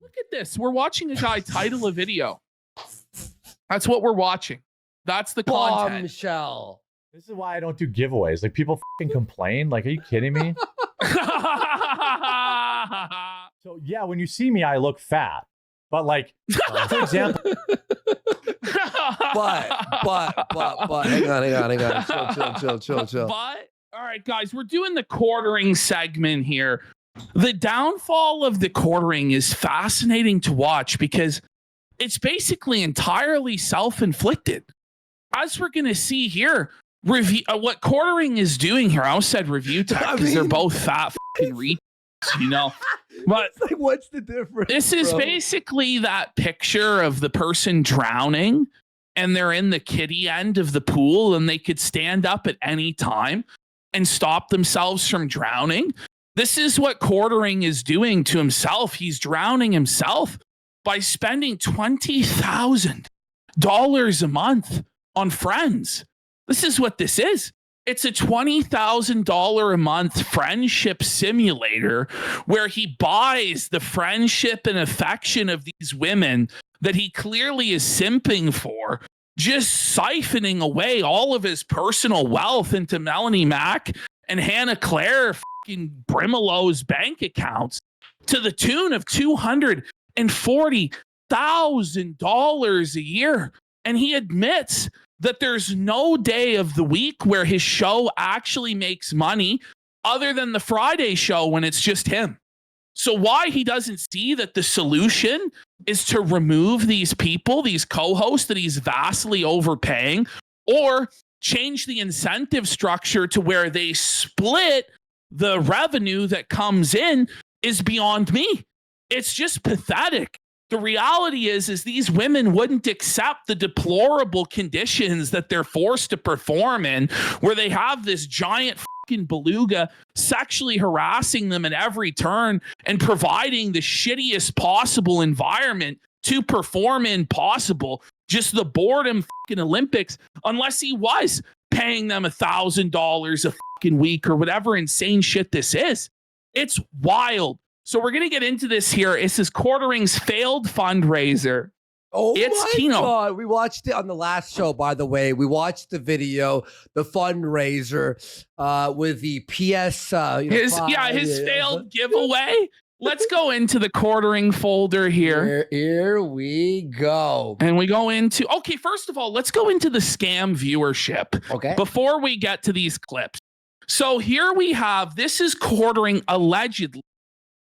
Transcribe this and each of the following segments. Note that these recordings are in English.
Look at this. We're watching a guy title a video. That's what we're watching. That's the content. Bombshell. This is why I don't do giveaways. Like, people fucking complain. Like, are you kidding me? So yeah, when you see me, I look fat. But like, for example, but hang on. Chill. But all right, guys, we're doing the quartering segment here. The downfall of the quartering is fascinating to watch because it's basically entirely self-inflicted. As we're going to see here, what quartering is doing here. I almost said review tech because they're both fat fucking retards, you know. But it's like, what's the difference? This is basically that picture of the person drowning and they're in the kiddie end of the pool and they could stand up at any time and stop themselves from drowning. This is what quartering is doing to himself. He's drowning himself by spending $20,000 a month on friends. This is what this is. It's a $20,000 a month friendship simulator where he buys the friendship and affection of these women that he clearly is simping for, just siphoning away all of his personal wealth into Melanie Mac and Hannah Claire fucking Brimelo's bank accounts to the tune of $240,000 a year. And he admits that there's no day of the week where his show actually makes money other than the Friday show when it's just him. So why he doesn't see that the solution is to remove these people, these co-hosts that he's vastly overpaying, or change the incentive structure to where they split the revenue that comes in is beyond me. It's just pathetic. The reality is these women wouldn't accept the deplorable conditions that they're forced to perform in, where they have this giant fucking beluga sexually harassing them at every turn and providing the shittiest possible environment to perform in possible. Just the boredom fucking Olympics, unless he was paying them $1,000 a fucking week or whatever insane shit this is. It's wild. So we're going to get into this here. This is Quartering's failed fundraiser. Oh, it's my Tino. God. We watched it on the last show, by the way. We watched the video, the fundraiser with the PS. His failed giveaway. Let's go into the Quartering folder here. Here we go. And we go into, okay, first of all, let's go into the scam viewership. Okay. Before we get to these clips. So here we have, this is Quartering allegedly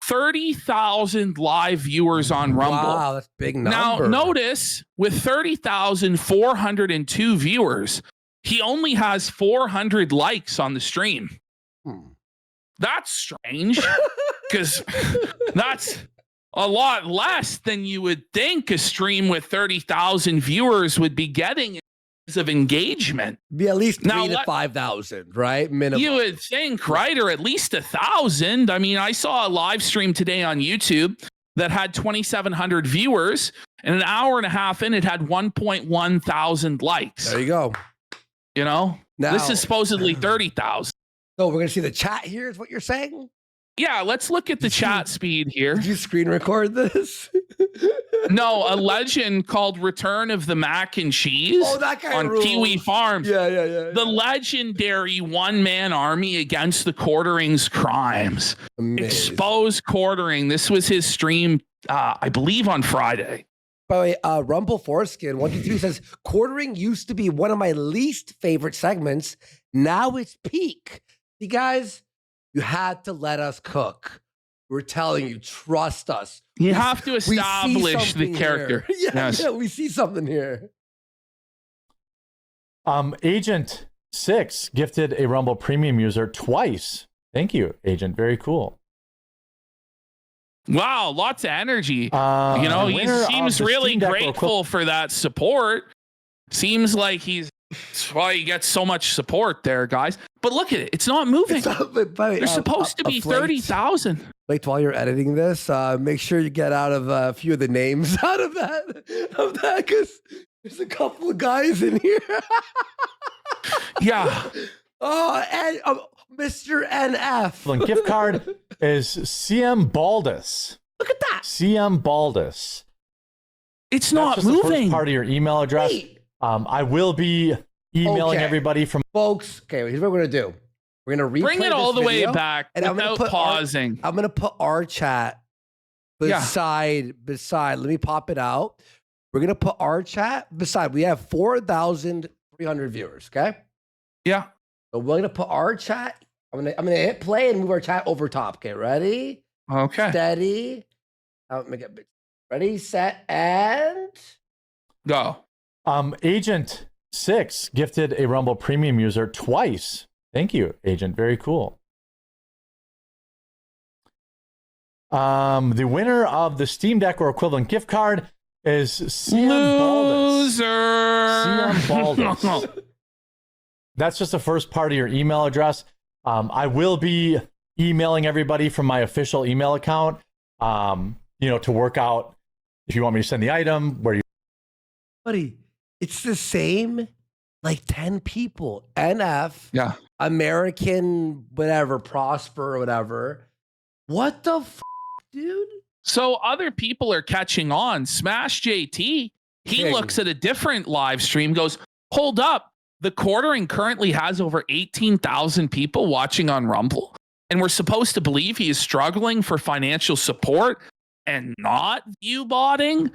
30,000 live viewers on Rumble. Wow, that's a big number. Now, notice with 30,402 viewers, he only has 400 likes on the stream. That's strange because that's a lot less than you would think a stream with 30,000 viewers would be getting of engagement. Be at least 3,000 to 5,000, right? Minimum. You would think, right? Or at least 1,000. I mean, I saw a live stream today on YouTube that had 2,700 viewers, and an hour and a half in, it had 1.1 thousand likes. There you go. You know, now, this is supposedly 30,000. So we're going to see the chat here is what you're saying? Yeah, let's look at the chat speed here. Did you screen record this? No, a legend called Return of the Mac and Cheese that guy on rules. Kiwi Farms. Yeah. The legendary one-man army against the Quartering's crimes. Amazing. Expose Quartering. This was his stream, I believe, on Friday. By the way, Rumble Foreskin 123 says, Quartering used to be one of my least favorite segments. Now it's peak. You guys, you had to let us cook. We're telling you, trust us. You have to establish the character. Yeah, we see something here. Agent 6 gifted a Rumble Premium user twice. Thank you, Agent. Very cool. Wow, lots of energy. He seems really grateful for that support. Seems like that's why you get so much support there, guys. But look at it. It's not moving. There's supposed to be 30,000. Like, while you're editing this, make sure you get out of a few of the names out of that, because there's a couple of guys in here. Yeah. Oh, and Mr. NF. Gift card is CM Baldus. Look at that. CM Baldus. It's That's not just the first moving. part of your email address. Wait. I will be emailing Okay. everybody from. Folks, okay, here's what we're going to do. We're going to Bring it all the way back and I'm gonna without put our- pausing. I'm going to put our chat Yeah. beside. Let me pop it out. We're going to put our chat beside. We have 4,300 viewers, okay? Yeah. So we're going to put our chat. I'm going to hit play and move our chat over top. Okay, ready? Okay. Steady. Make it big. Ready, set, and Go. Agent 6 gifted a Rumble Premium user twice. Thank you, Agent. Very cool. The winner of the Steam Deck or equivalent gift card is CM Baldus. Loser. CM Baldus. That's just the first part of your email address. I will be emailing everybody from my official email account, to work out if you want me to send the item, where you. buddy, it's the same like 10 people. NF, Yeah. American, whatever, Prosper or whatever. What the dude? So other people are catching on. Smash JT, he King. looks at a different live stream, goes, hold up. The quartering currently has over 18,000 people watching on Rumble. And we're supposed to believe he is struggling for financial support and not view botting?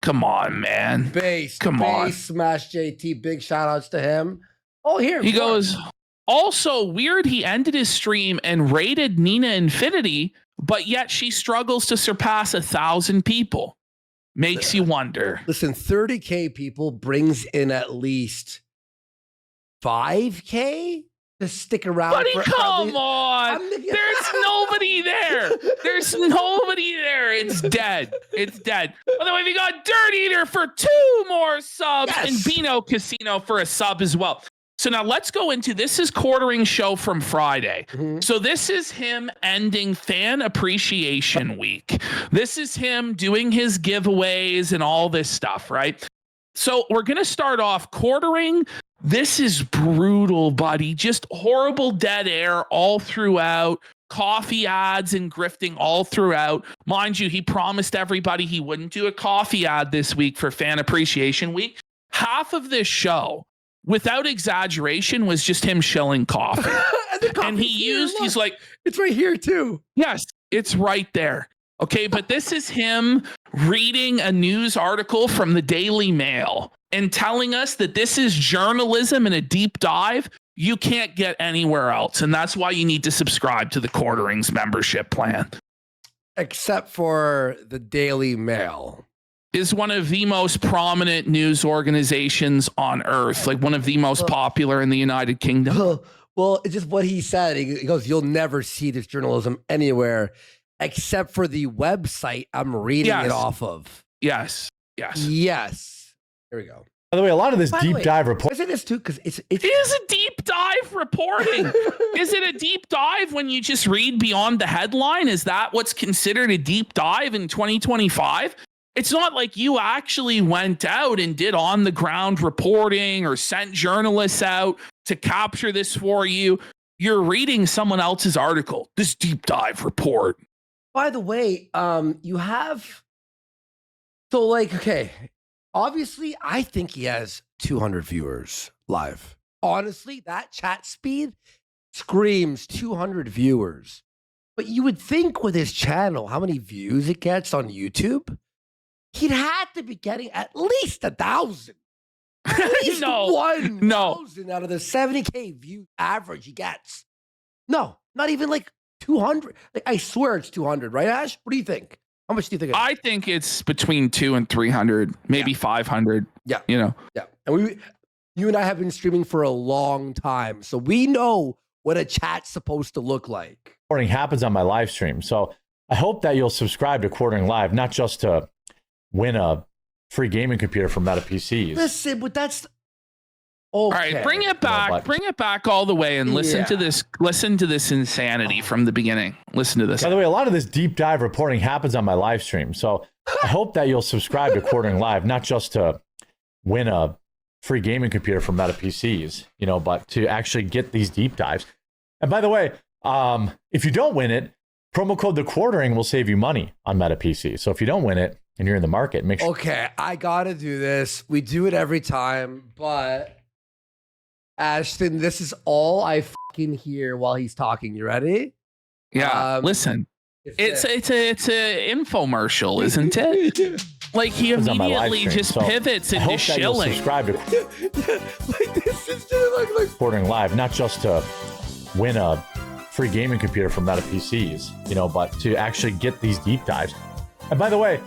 Come on, man. Come on. Smash JT, big shout outs to him. Oh, here. He of course. goes, also weird he ended his stream and rated Nina Infinity, but yet she struggles to surpass 1,000 people. Makes you wonder. Listen, 30K people brings in at least 5K to stick around. Buddy, for at come least- on. I'm the- There's nobody there. There's nobody there. It's dead. It's dead. By the way, we got Dirt Eater for 2 more subs Yes. and Beano Casino for a sub as well. So now let's go into this is quartering show from Friday. Mhm. So this is him ending Fan Appreciation Week. This is him doing his giveaways and all this stuff, right? So we're going to start off quartering. This is brutal, buddy. Just horrible dead air all throughout. Coffee ads and grifting all throughout. Mind you, he promised everybody he wouldn't do a coffee ad this week for Fan Appreciation Week. Half of this show, without exaggeration, was just him shilling coffee. And he's like, it's right here too. yes, it's right there. Okay, but this is him reading a news article from the Daily Mail and telling us that this is journalism and a deep dive you can't get anywhere else. And that's why you need to subscribe to the Quarterings membership plan. Except for the Daily Mail. Is one of the most prominent news organizations on earth, like one of the most popular in the United Kingdom. Well, it's just what he said. He goes, you'll never see this journalism anywhere except for the website I'm reading Yes. it off of. Yes. Yes. Yes. Here we go. By the way, a lot of this By the deep way, dive report. I say this too because it's It is a deep dive reporting. Is it a deep dive when you just read beyond the headline? Is that what's considered a deep dive in 2025? It's not like you actually went out and did on the ground reporting or sent journalists out to capture this for you. You're reading someone else's article, this deep dive report. By the way, you have okay, obviously I think he has 200 viewers live. Honestly, that chat speed screams 200 viewers. But you would think with his channel, how many views it gets on YouTube, he'd have to be getting at least 1,000. At least No. 1,000 out of the 70K view average he gets. No, not even like 200. Like, I swear it's 200, right, Ash? What do you think? How much do you think? It is? I think it's between 200 and 300, maybe 500. Yeah. You know, Yeah. And you and I have been streaming for a long time. So we know what a chat's supposed to look like. Quartering happens on my live stream. So I hope that you'll subscribe to Quartering Live, not just to win a free gaming computer from Meta PCs. Listen, but that's okay. all right, bring it back. but- Bring it back all the way and listen to Yeah. this. Listen to this insanity from the beginning. Listen to this. By the way, a lot of this deep dive reporting happens on my live stream. So I hope that you'll subscribe to Quartering Live, not just to win a free gaming computer from Meta PCs, but to actually get these deep dives. And by the way, if you don't win it, Promo code The Quartering will save you money on Meta PC. So if you don't win it and you're in the market, make sure. Okay, I gotta do this. We do it every time, but Ashton, this is all I fucking hear while he's talking. You ready? Yeah. Listen, it's a infomercial, isn't it? Like he It's on my live immediately stream, just so pivots I into hope that you'll shilling. subscribe to like this is just like Quartering Live, not just to win a free gaming computer from Meta PCs, but to actually get these deep dives. And by the way,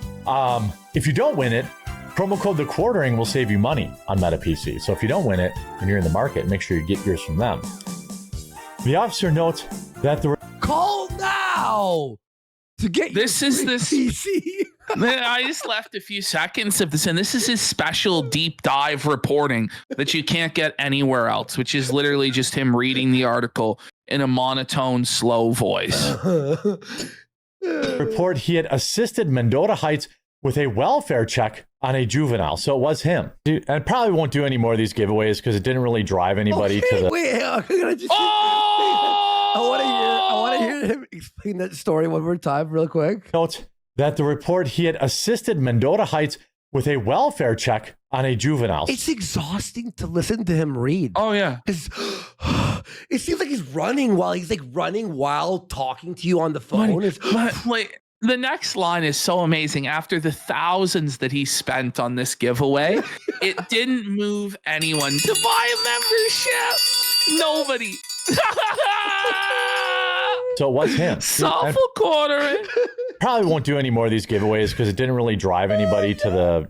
if you don't win it, promo code The Quartering will save you money on Meta PC. So if you don't win it and you're in the market, make sure you get yours from them. The officer notes that the call now to get This your is free this- PC. I just left a few seconds of this, and this is his special deep dive reporting that you can't get anywhere else, which is literally just him reading the article in a monotone, slow voice. report he had assisted Mendota Heights with a welfare check on a juvenile. So it was him. Dude, and I probably won't do any more of these giveaways because it didn't really drive anybody to the... Wait, I'm gonna just. Oh! I want to hear him explain that story one more time, real quick. Notes that the report he had assisted Mendota Heights with a welfare check on a juvenile. It's exhausting to listen to him read. Oh, yeah. 'Cause it seems like he's running while talking to you on the phone. But like the next line is so amazing. After the thousands that he spent on this giveaway, it didn't move anyone to buy a membership. Nobody. So it was him. Soulful And Quartering. probably won't do any more of these giveaways because it didn't really drive anybody to the...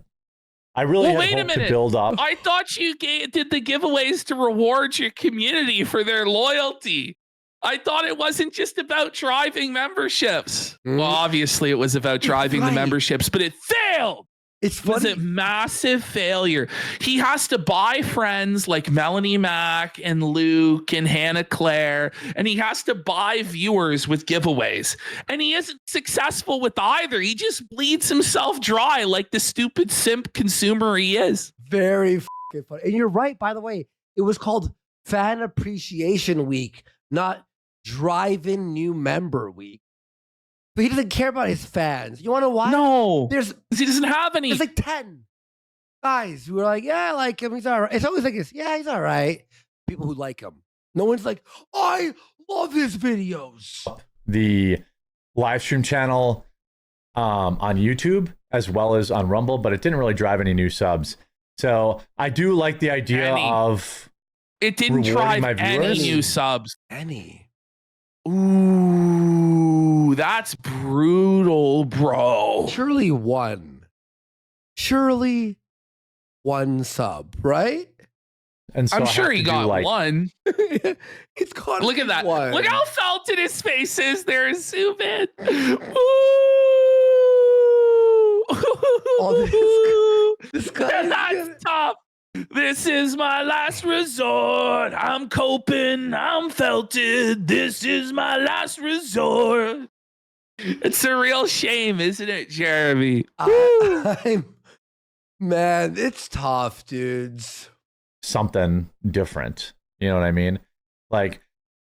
I really Well, had wait a hoped to minute. build up. I thought you did the giveaways to reward your community for their loyalty. I thought it wasn't just about driving memberships. Mhm. Well, obviously it was about driving the Right. memberships, but it failed. It's It was funny. a massive failure. He has to buy friends like Melanie Mack and Luke and Hannah Claire, and he has to buy viewers with giveaways. And he isn't successful with either. He just bleeds himself dry like the stupid simp consumer he is. Very fucking funny. And you're right, by the way. It was called Fan Appreciation Week, not Drive-In New Member Week. But he doesn't care about his fans. You want to know why? No, There's he doesn't have any. like 10 guys who are like, yeah, I like him. He's all right. It's always like this. Yeah, he's all right. People who like him. No one's like, I love his videos. The live stream channel on YouTube as well as on Rumble, but it didn't really drive any new subs. So I do like the idea Any. of... It didn't rewarding drive my any viewers? new subs. Any. Ooh, that's brutal, bro. Surely one. Surely one sub, right? And so I'm I sure have he to do, got like, one. It's got Look at that. one. Look how felted his face is there, zoom in. Ooh. This guy is That's good. tough. This is my last resort. I'm coping. I'm felted. This is my last resort. It's a real shame, isn't it, Jeremy? Man, it's tough, dudes. something different. You know what I mean? Like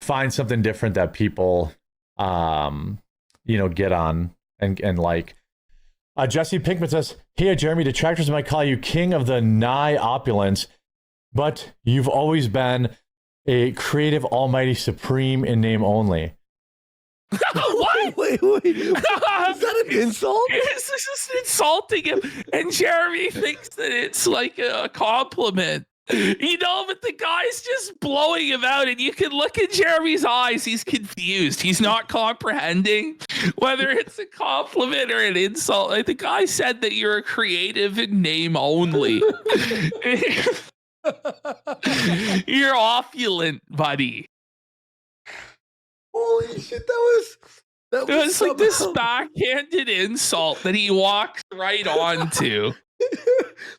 find something different that people get on and like. Jesse Pinkman says, "Hey, Jeremy, detractors might call you king of the nigh opulence, but you've always been a creative, almighty, supreme in name only." What? Wait. Is that an insult? This is just insulting him, and Jeremy thinks that it's like a compliment. But the guy's just blowing him out, and you can look at Jeremy's eyes. He's confused. He's not comprehending whether it's a compliment or an insult. Like the guy said that you're a creative in name only. You're opulent, buddy. Holy shit, that It was like this somehow- backhanded insult that he walked right onto.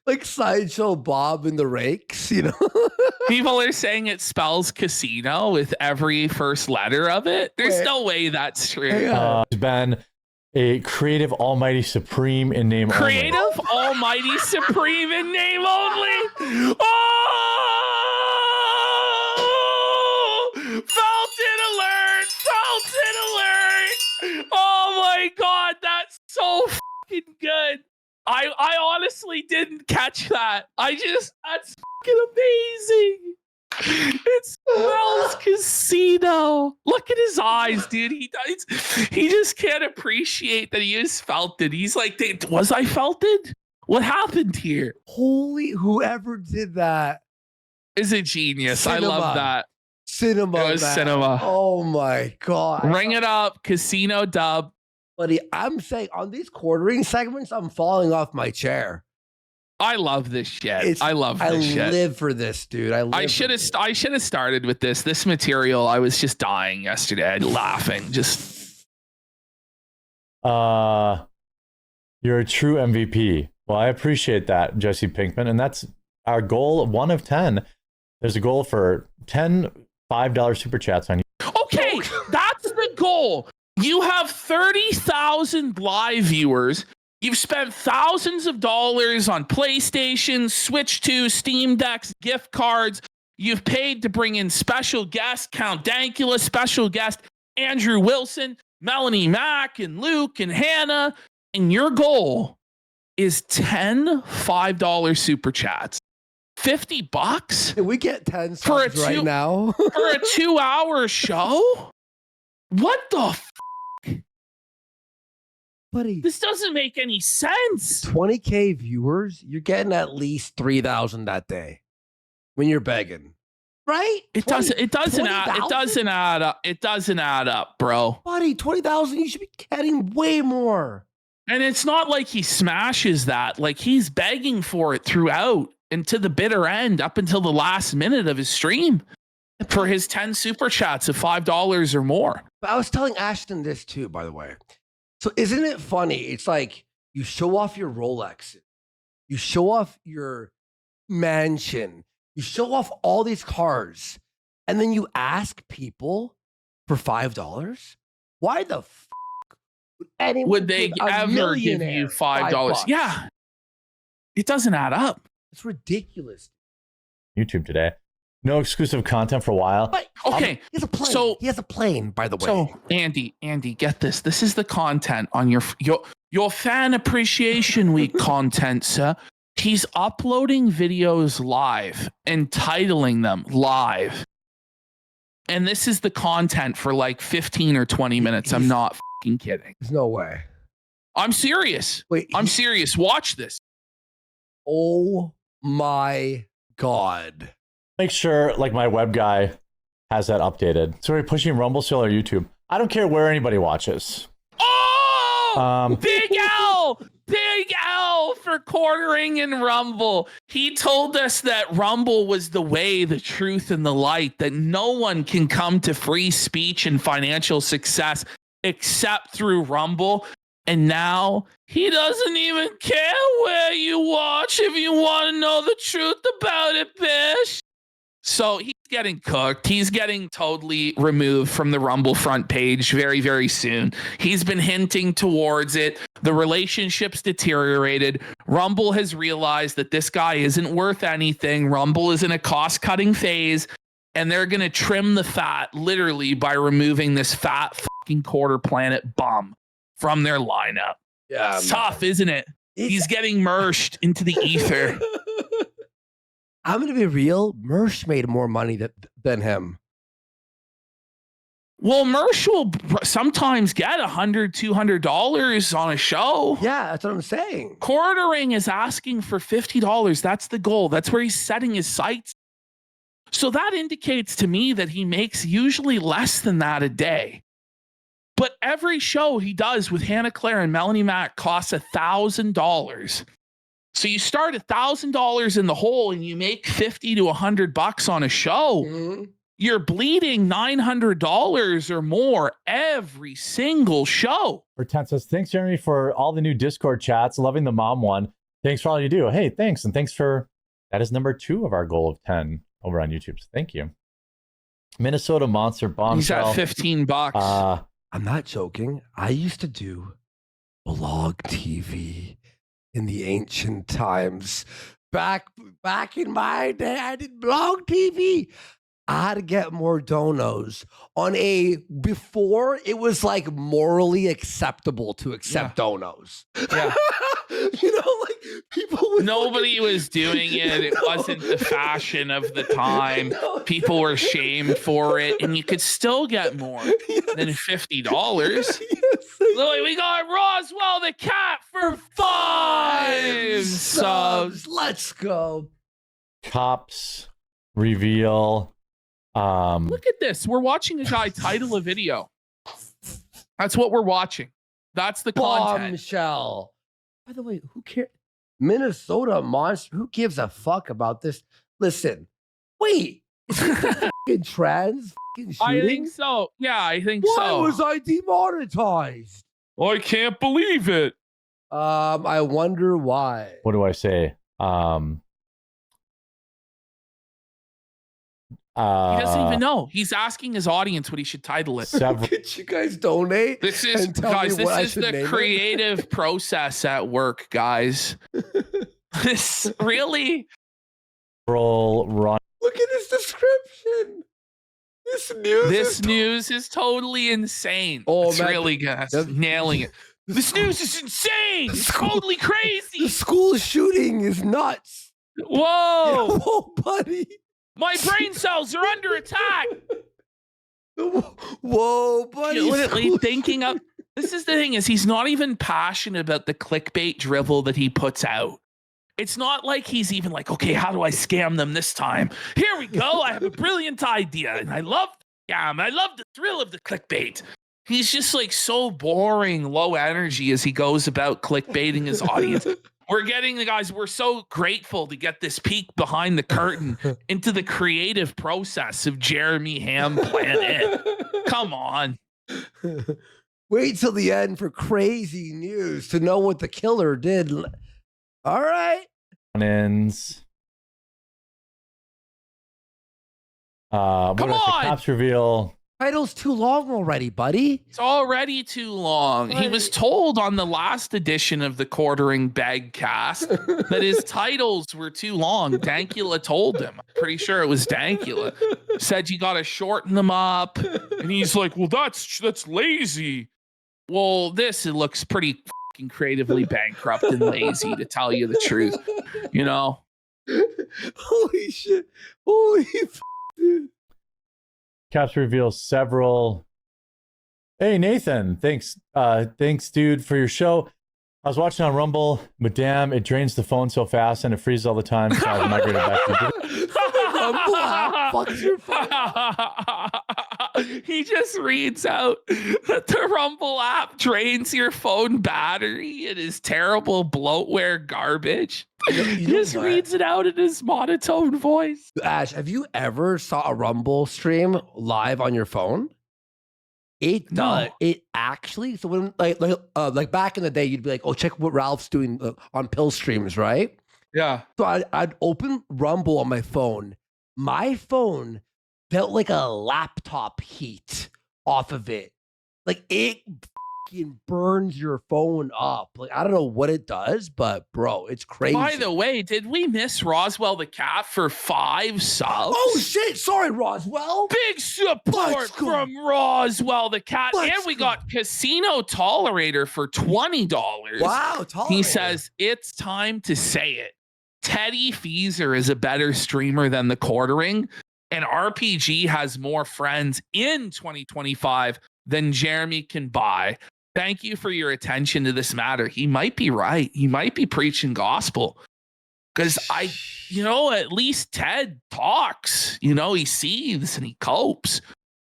like Sideshow Bob and the Rakes, People are saying it spells casino with every first letter of it. There's Wait. no way that's true. Yeah. He's been a creative, almighty, supreme in name only. Creative, almighty, supreme in name only. Oh! Felton alert! Felton alert! Oh my god, that's so fucking good. I honestly didn't catch that. That's fucking amazing. It smells casino. Look at his eyes, dude. He just can't appreciate that he is felted. He's like, was I felted? What happened here? Holy, whoever did that. Is a genius. I Cinema. love that. Cinema. It was man. cinema. Oh my God. Ring it up, casino dub. Buddy, I'm saying on these quartering segments, I'm falling off my chair. I love this shit. I love this shit. I live for this, dude. I should have started with this. This material, I was just dying yesterday, laughing. Just you're a true MVP. Well, I appreciate that, Jesse Pinkman, and that's our goal. 1 of 10. There's a goal for 10 $5 super chats on you. okay. That's the goal. You have 30,000 live viewers. You've spent thousands of dollars on PlayStation, Switch 2, Steam Decks, gift cards. You've paid to bring in special guests, Count Dankula, special guest Andrew Wilson, Melanie Mack, and Luke and Hannah. And your goal is 10 $5 super chats. $50? Can we get 10 For a subs right now? For a 2-hour show? What the Buddy, This doesn't make any sense. 20K viewers, you're getting at least 3,000 that day when you're begging. Right? It doesn't add up. It doesn't add up, bro. Buddy, 20,000, you should be getting way more. And it's not like he smashes that. Like he's begging for it throughout and to the bitter end up until the last minute of his stream for his 10 super chats of $5 or more. But I was telling Ashton this too, by the way. So isn't it funny? It's like you show off your Rolex, you show off your mansion, you show off all these cars, and then you ask people for $5? Why the would anyone Would they give a ever give millionaire you $5? Yeah. It doesn't add up. It's ridiculous. YouTube today. No exclusive content for a while. But Okay, he has a plane. so- He has a plane, by the way. So Andy, get this. This is the content on your fan appreciation week content, sir. He's uploading videos live and titling them live. And this is the content for like 15 or 20 minutes. I'm not fucking kidding. There's no way. I'm serious. Wait, I'm serious. Watch this. oh my God. Make sure, like, my web guy has that updated. So we're pushing Rumble still or YouTube. I don't care where anybody watches. Oh, Big L. Big L for quartering in Rumble. He told us that Rumble was the way, the truth, and the light, that no one can come to free speech and financial success except through Rumble. And now he doesn't even care where you watch if you want to know the truth about it, bitch. So he's getting cooked. He's getting totally removed from the Rumble front page very, very soon. He's been hinting towards it. The relationship's deteriorated. Rumble has realized that this guy isn't worth anything. Rumble is in a cost-cutting phase, and they're going to trim the fat literally by removing this fat fucking quarter planet bum from their lineup. Yeah, It's tough, isn't it? He's getting merged into the ether. I'm going to be real. Mersh made more money than him. Well, Mersh will sometimes get $100, $200 on a show. Yeah, that's what I'm saying. Quartering is asking for $50. That's the goal. That's where he's setting his sights. So that indicates to me that he makes usually less than that a day. But every show he does with Hannah Claire and Melanie Mack costs $1,000. So you start $1,000 in the hole and you make $50 to $100 on a show. Mm-hmm. You're bleeding $900 or more every single show. Pretend says, thanks, Jeremy, for all the new Discord chats. Loving the mom one. Thanks for all you do. Hey, thanks. And thanks for, that is number 2 of our goal of 10 over on YouTube. So thank you. Minnesota Monster Bombshell. He's at $15. I'm not joking. I used to do blog TV in the ancient times. Back in my day, I did blog TV. I had to get more donos on before it was like morally acceptable to accept donos. Yeah. Like people would Nobody was doing it. It wasn't the fashion of the time. People were shamed for it, and you could still get more than $50. Yes, Louis, we got Roswell the cat for 5 subs. Let's go. Cops reveal. Look at this. We're watching a guy title a video. That's what we're watching. That's the content. Bombshell. By the way, who cares? Minnesota monster. Who gives a fuck about this? Listen, wait. Is he fucking trans fucking shooting? I think so. Yeah, I think Why so. was I demonetized? I can't believe it. I wonder why. What do I say? He doesn't even know. He's asking his audience what he should title it. Several Could you guys donate? This is and tell guys. me what I This is should name the it? creative process at work, guys. This really. run. Look at his description. This News is totally insane. Oh, It's man. really good. Yep. Nailing it. This news is insane. It's totally The crazy. school shooting is nuts. Whoa. Whoa, buddy. My brain cells are under attack. Whoa, buddy. You're literally School- thinking of. This is the thing is he's not even passionate about the clickbait drivel that he puts out. It's not like he's even like, okay, how do I scam them this time? Here we go. I have a brilliant idea, and I love the scam. I love the thrill of the clickbait. He's just like so boring, low energy as he goes about clickbaiting his audience. We're getting the guys. We're so grateful to get this peek behind the curtain into the creative process of Jeremy Ham Plan It. Come on. Wait till the end for crazy news to know what the killer did. All right. ins. Come What else? on! The cops reveal. Title's too long already, buddy. It's already too long. He was told on the last edition of the Quartering Bag cast that his titles were too long. Dankula told him. I'm pretty sure it was Dankula. Said you got to shorten them up. And he's like, well, that's lazy. Well, it looks pretty fucking creatively bankrupt and lazy, to tell you the truth. You know? Holy shit. Holy dude. Cops reveal several. Hey Nathan, thanks, dude, for your show. I was watching on Rumble, but damn, it drains the phone so fast and it freezes all the time. So I migrated back to Rumble app fucks your phone. He just reads out that the Rumble app drains your phone battery. It is terrible bloatware garbage. He just what? reads it out in his monotone voice. Ash, have you ever saw a Rumble stream live on your phone? It does. No. It actually. So when like back in the day, you'd be like, "Oh, check what Ralph's doing on pill streams," right? Yeah. So I'd open Rumble on my phone. My phone felt like a laptop heat off of it. Like it fucking burns your phone up. Like I don't know what it does, but bro, it's crazy. By the way, did we miss Roswell the cat for 5 subs? Oh shit! Sorry, Roswell. Big support Let's go. from Roswell the cat. Let's And we go. got Casino Tolerator for $20. Wow, He says, it's time to say it. Teddy Feezer is a better streamer than the Quartering, and RPG has more friends in 2025 than Jeremy can buy. Thank you for your attention to this matter. He might be right. He might be preaching gospel. Because at least Ted talks. He seethes and he copes.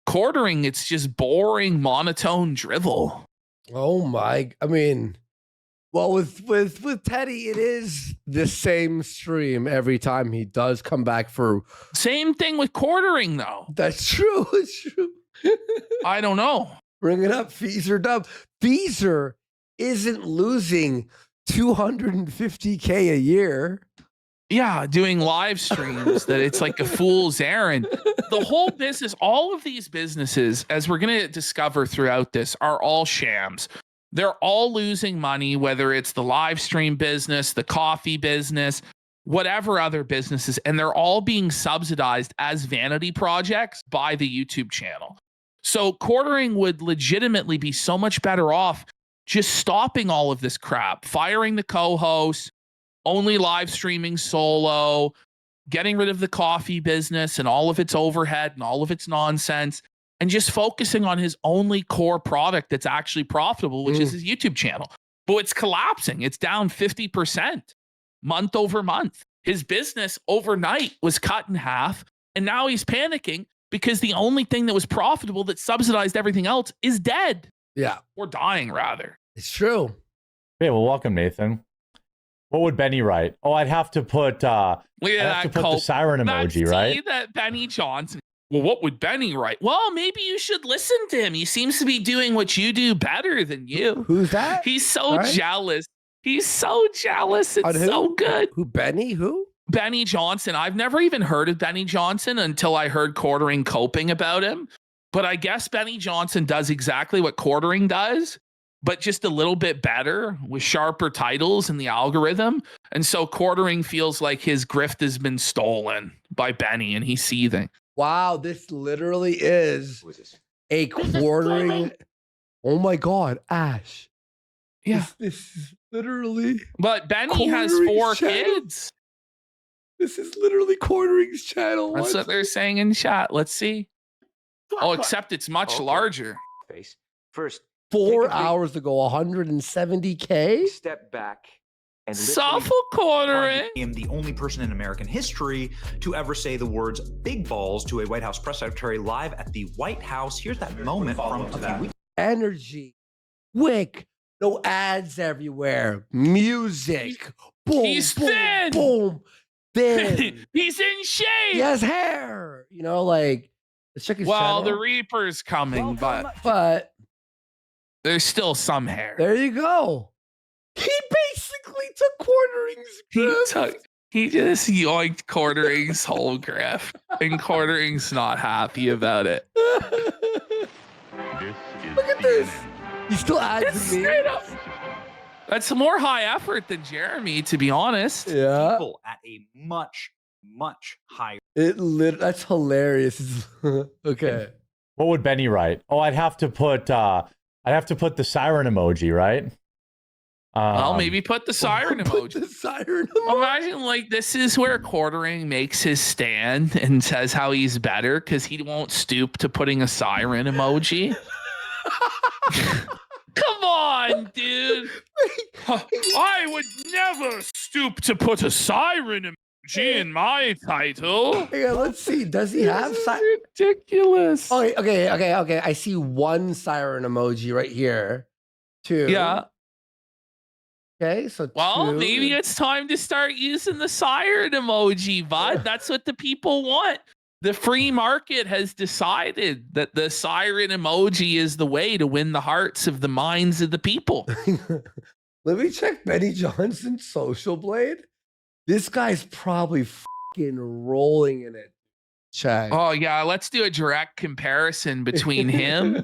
Quartering, it's just boring, monotone drivel. Oh my! I mean, well, with Teddy, it is the same stream every time he does come back for. Same thing with Quartering, though. That's true. It's true. I don't know. Bring it up, Feezer Dub. Feezer isn't losing $250K a year. Yeah, doing live streams that it's like a fool's errand. The whole business, all of these businesses, as we're going to discover throughout this, are all shams. They're all losing money, whether it's the live stream business, the coffee business. whatever other businesses, and they're all being subsidized as vanity projects by the YouTube channel. So Quartering would legitimately be so much better off just stopping all of this crap, firing the co-host, only live streaming solo, getting rid of the coffee business and all of its overhead and all of its nonsense, and just focusing on his only core product that's actually profitable, which is his YouTube channel. But it's collapsing. It's down 50% month over month. His business overnight was cut in half, and now he's panicking because the only thing that was profitable that subsidized everything else is dead. Yeah. Or dying, rather. It's true. Hey, well, welcome, Nathan. What would Benny write? Oh, I'd have to put the siren emoji, right? See that Benny Johnson. Well, what would Benny write? Well, maybe you should listen to him. He seems to be doing what you do better than you. Who's that? He's so jealous. He's so jealous. It's so good. Who, Benny? Who? Benny Johnson. I've never even heard of Benny Johnson until I heard Quartering coping about him. But I guess Benny Johnson does exactly what Quartering does, but just a little bit better with sharper titles in the algorithm. And so Quartering feels like his grift has been stolen by Benny and he's seething. Wow, this literally is a Quartering. Oh my God, Ash. Yeah. This is literally. But Benny has 4 kids. This is literally Quartering's channel. That's what they're saying in chat. Let's see. Oh, except it's much larger. First, 4 hours to go, 170K. Step back and Suffolk Quartering. I am the only person in American history to ever say the words "big balls" to a White House press secretary live at the White House. Here's that moment from a few weeks. Energy, quick, no ads everywhere, music. Boom, He's boom, thin. boom, thin. He's in shape. He has hair. You know, like let's check his channel. The Reaper's coming, but there's still some hair. there you go. He basically took Quartering's. He just yoinked Quartering's whole grift, and Quartering's not happy about it. Look at this. He still adds me. That's more high effort than Jeremy, to be honest. Yeah. People at a much higher. That's hilarious. Okay. What would Benny write? Oh, I'd have to put the siren emoji, right? Well, maybe put the siren emoji. The siren emoji. Imagine like this is where Quartering makes his stand and says how he's better because he won't stoop to putting a siren emoji. Come on, dude. I would never stoop to put a siren emoji in my title. Hang on, let's see. Does he have ridiculous? Okay. I see one siren emoji right here. 2. Yeah. Okay, so well, 2. maybe it's time to start using the siren emoji, bud. That's what the people want. The free market has decided that the siren emoji is the way to win the hearts of the minds of the people. Let me check Benny Johnson's Social Blade. This guy's probably fucking rolling in it. Check. Oh, yeah. Let's do a direct comparison between him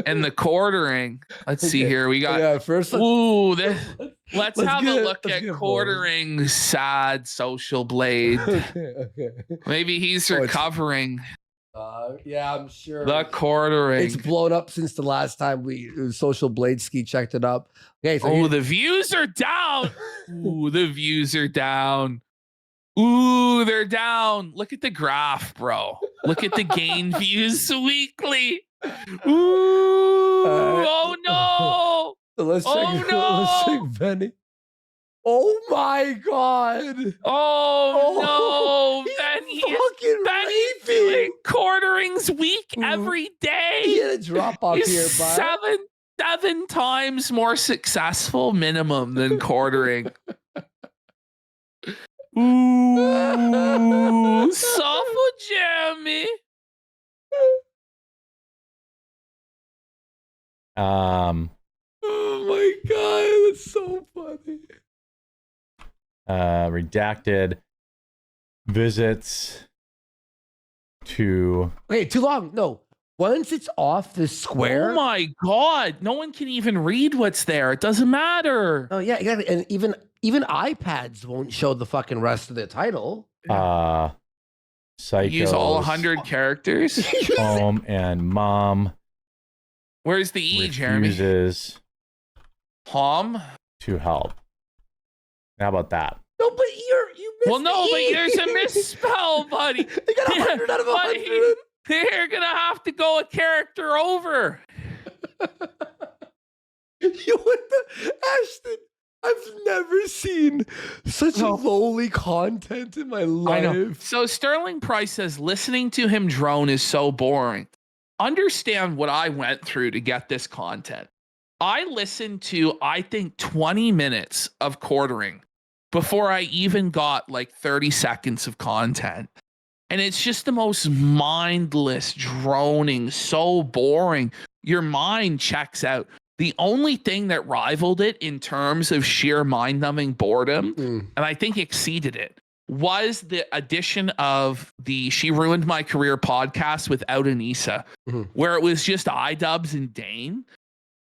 and the Quartering. Let's see here. We got. First. Let's have a look at Quartering's sad Social Blade. Okay. Maybe he's recovering. Yeah, I'm sure. The Quartering. It's blown up since the last time Social Blade Ski checked it up. Okay, so the views are down. Ooh, the views are down. Ooh, they're down. Look at the graph, bro. Look at the gain views weekly. Ooh, oh no. So let's check Benny. Oh my God. Oh no. Benny feeling Quartering's weak every day. He had a drop off here, bud. 7 times more successful minimum than Quartering. Ooh, suffer Jeremy. Oh my God, that's so funny. Redacted visits to. Okay, too long. No, Once it's off the square. Oh my God. No one can even read what's there. It doesn't matter. Oh yeah, exactly. And even iPads won't show the fucking rest of the title. Psycho. Use all 100 characters. Home and mom Where's the E, Jeremy? refuses Hom? to help. How about that? No, but you missed Well, no, the but E. there's a misspell, buddy. They got 100 out of 100. They're gonna have to go a character over. You what the Ashton? I've never seen such lowly content in my I know. life. So Sterling Price says listening to him drone is so boring. Understand what I went through to get this content. I listened to, I think, 20 minutes of quartering before I even got like 30 seconds of content. And it's just the most mindless droning, so boring. Your mind checks out. The only thing that rivaled it in terms of sheer mind-numbing boredom, and I think exceeded it, was the addition of the She Ruined My Career podcast without Anissa, where it was just iDubbbz and Dane.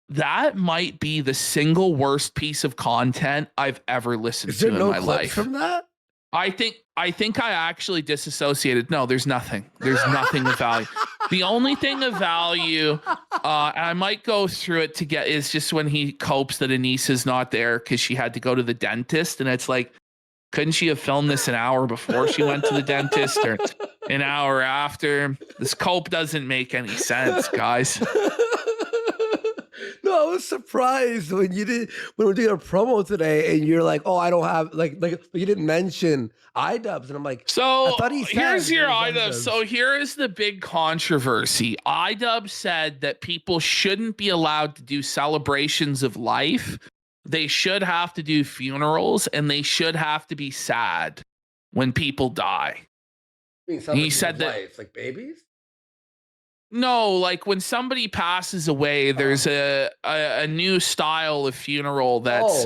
That might be the single worst piece of content I've ever listened Is there to in no my clips life. from that? I think I actually disassociated. No, there's nothing. There's nothing of value. The only thing of value, and I might go through it to get, is just when he copes that Anissa's not there because she had to go to the dentist, and it's like, couldn't she have filmed this an hour before she went to the dentist or an hour after? This cope doesn't make any sense, guys. No, I was surprised when we were doing a promo today, and you're like, "Oh, I don't have like you didn't mention iDubbbz," and I'm like, So I thought he said here's your it was iDubbbz. So here is the big controversy. iDubbbz said that people shouldn't be allowed to do celebrations of life. They should have to do funerals, and they should have to be sad when people die. He said that life, like babies. no, like when somebody passes away, there's a new style of funeral that's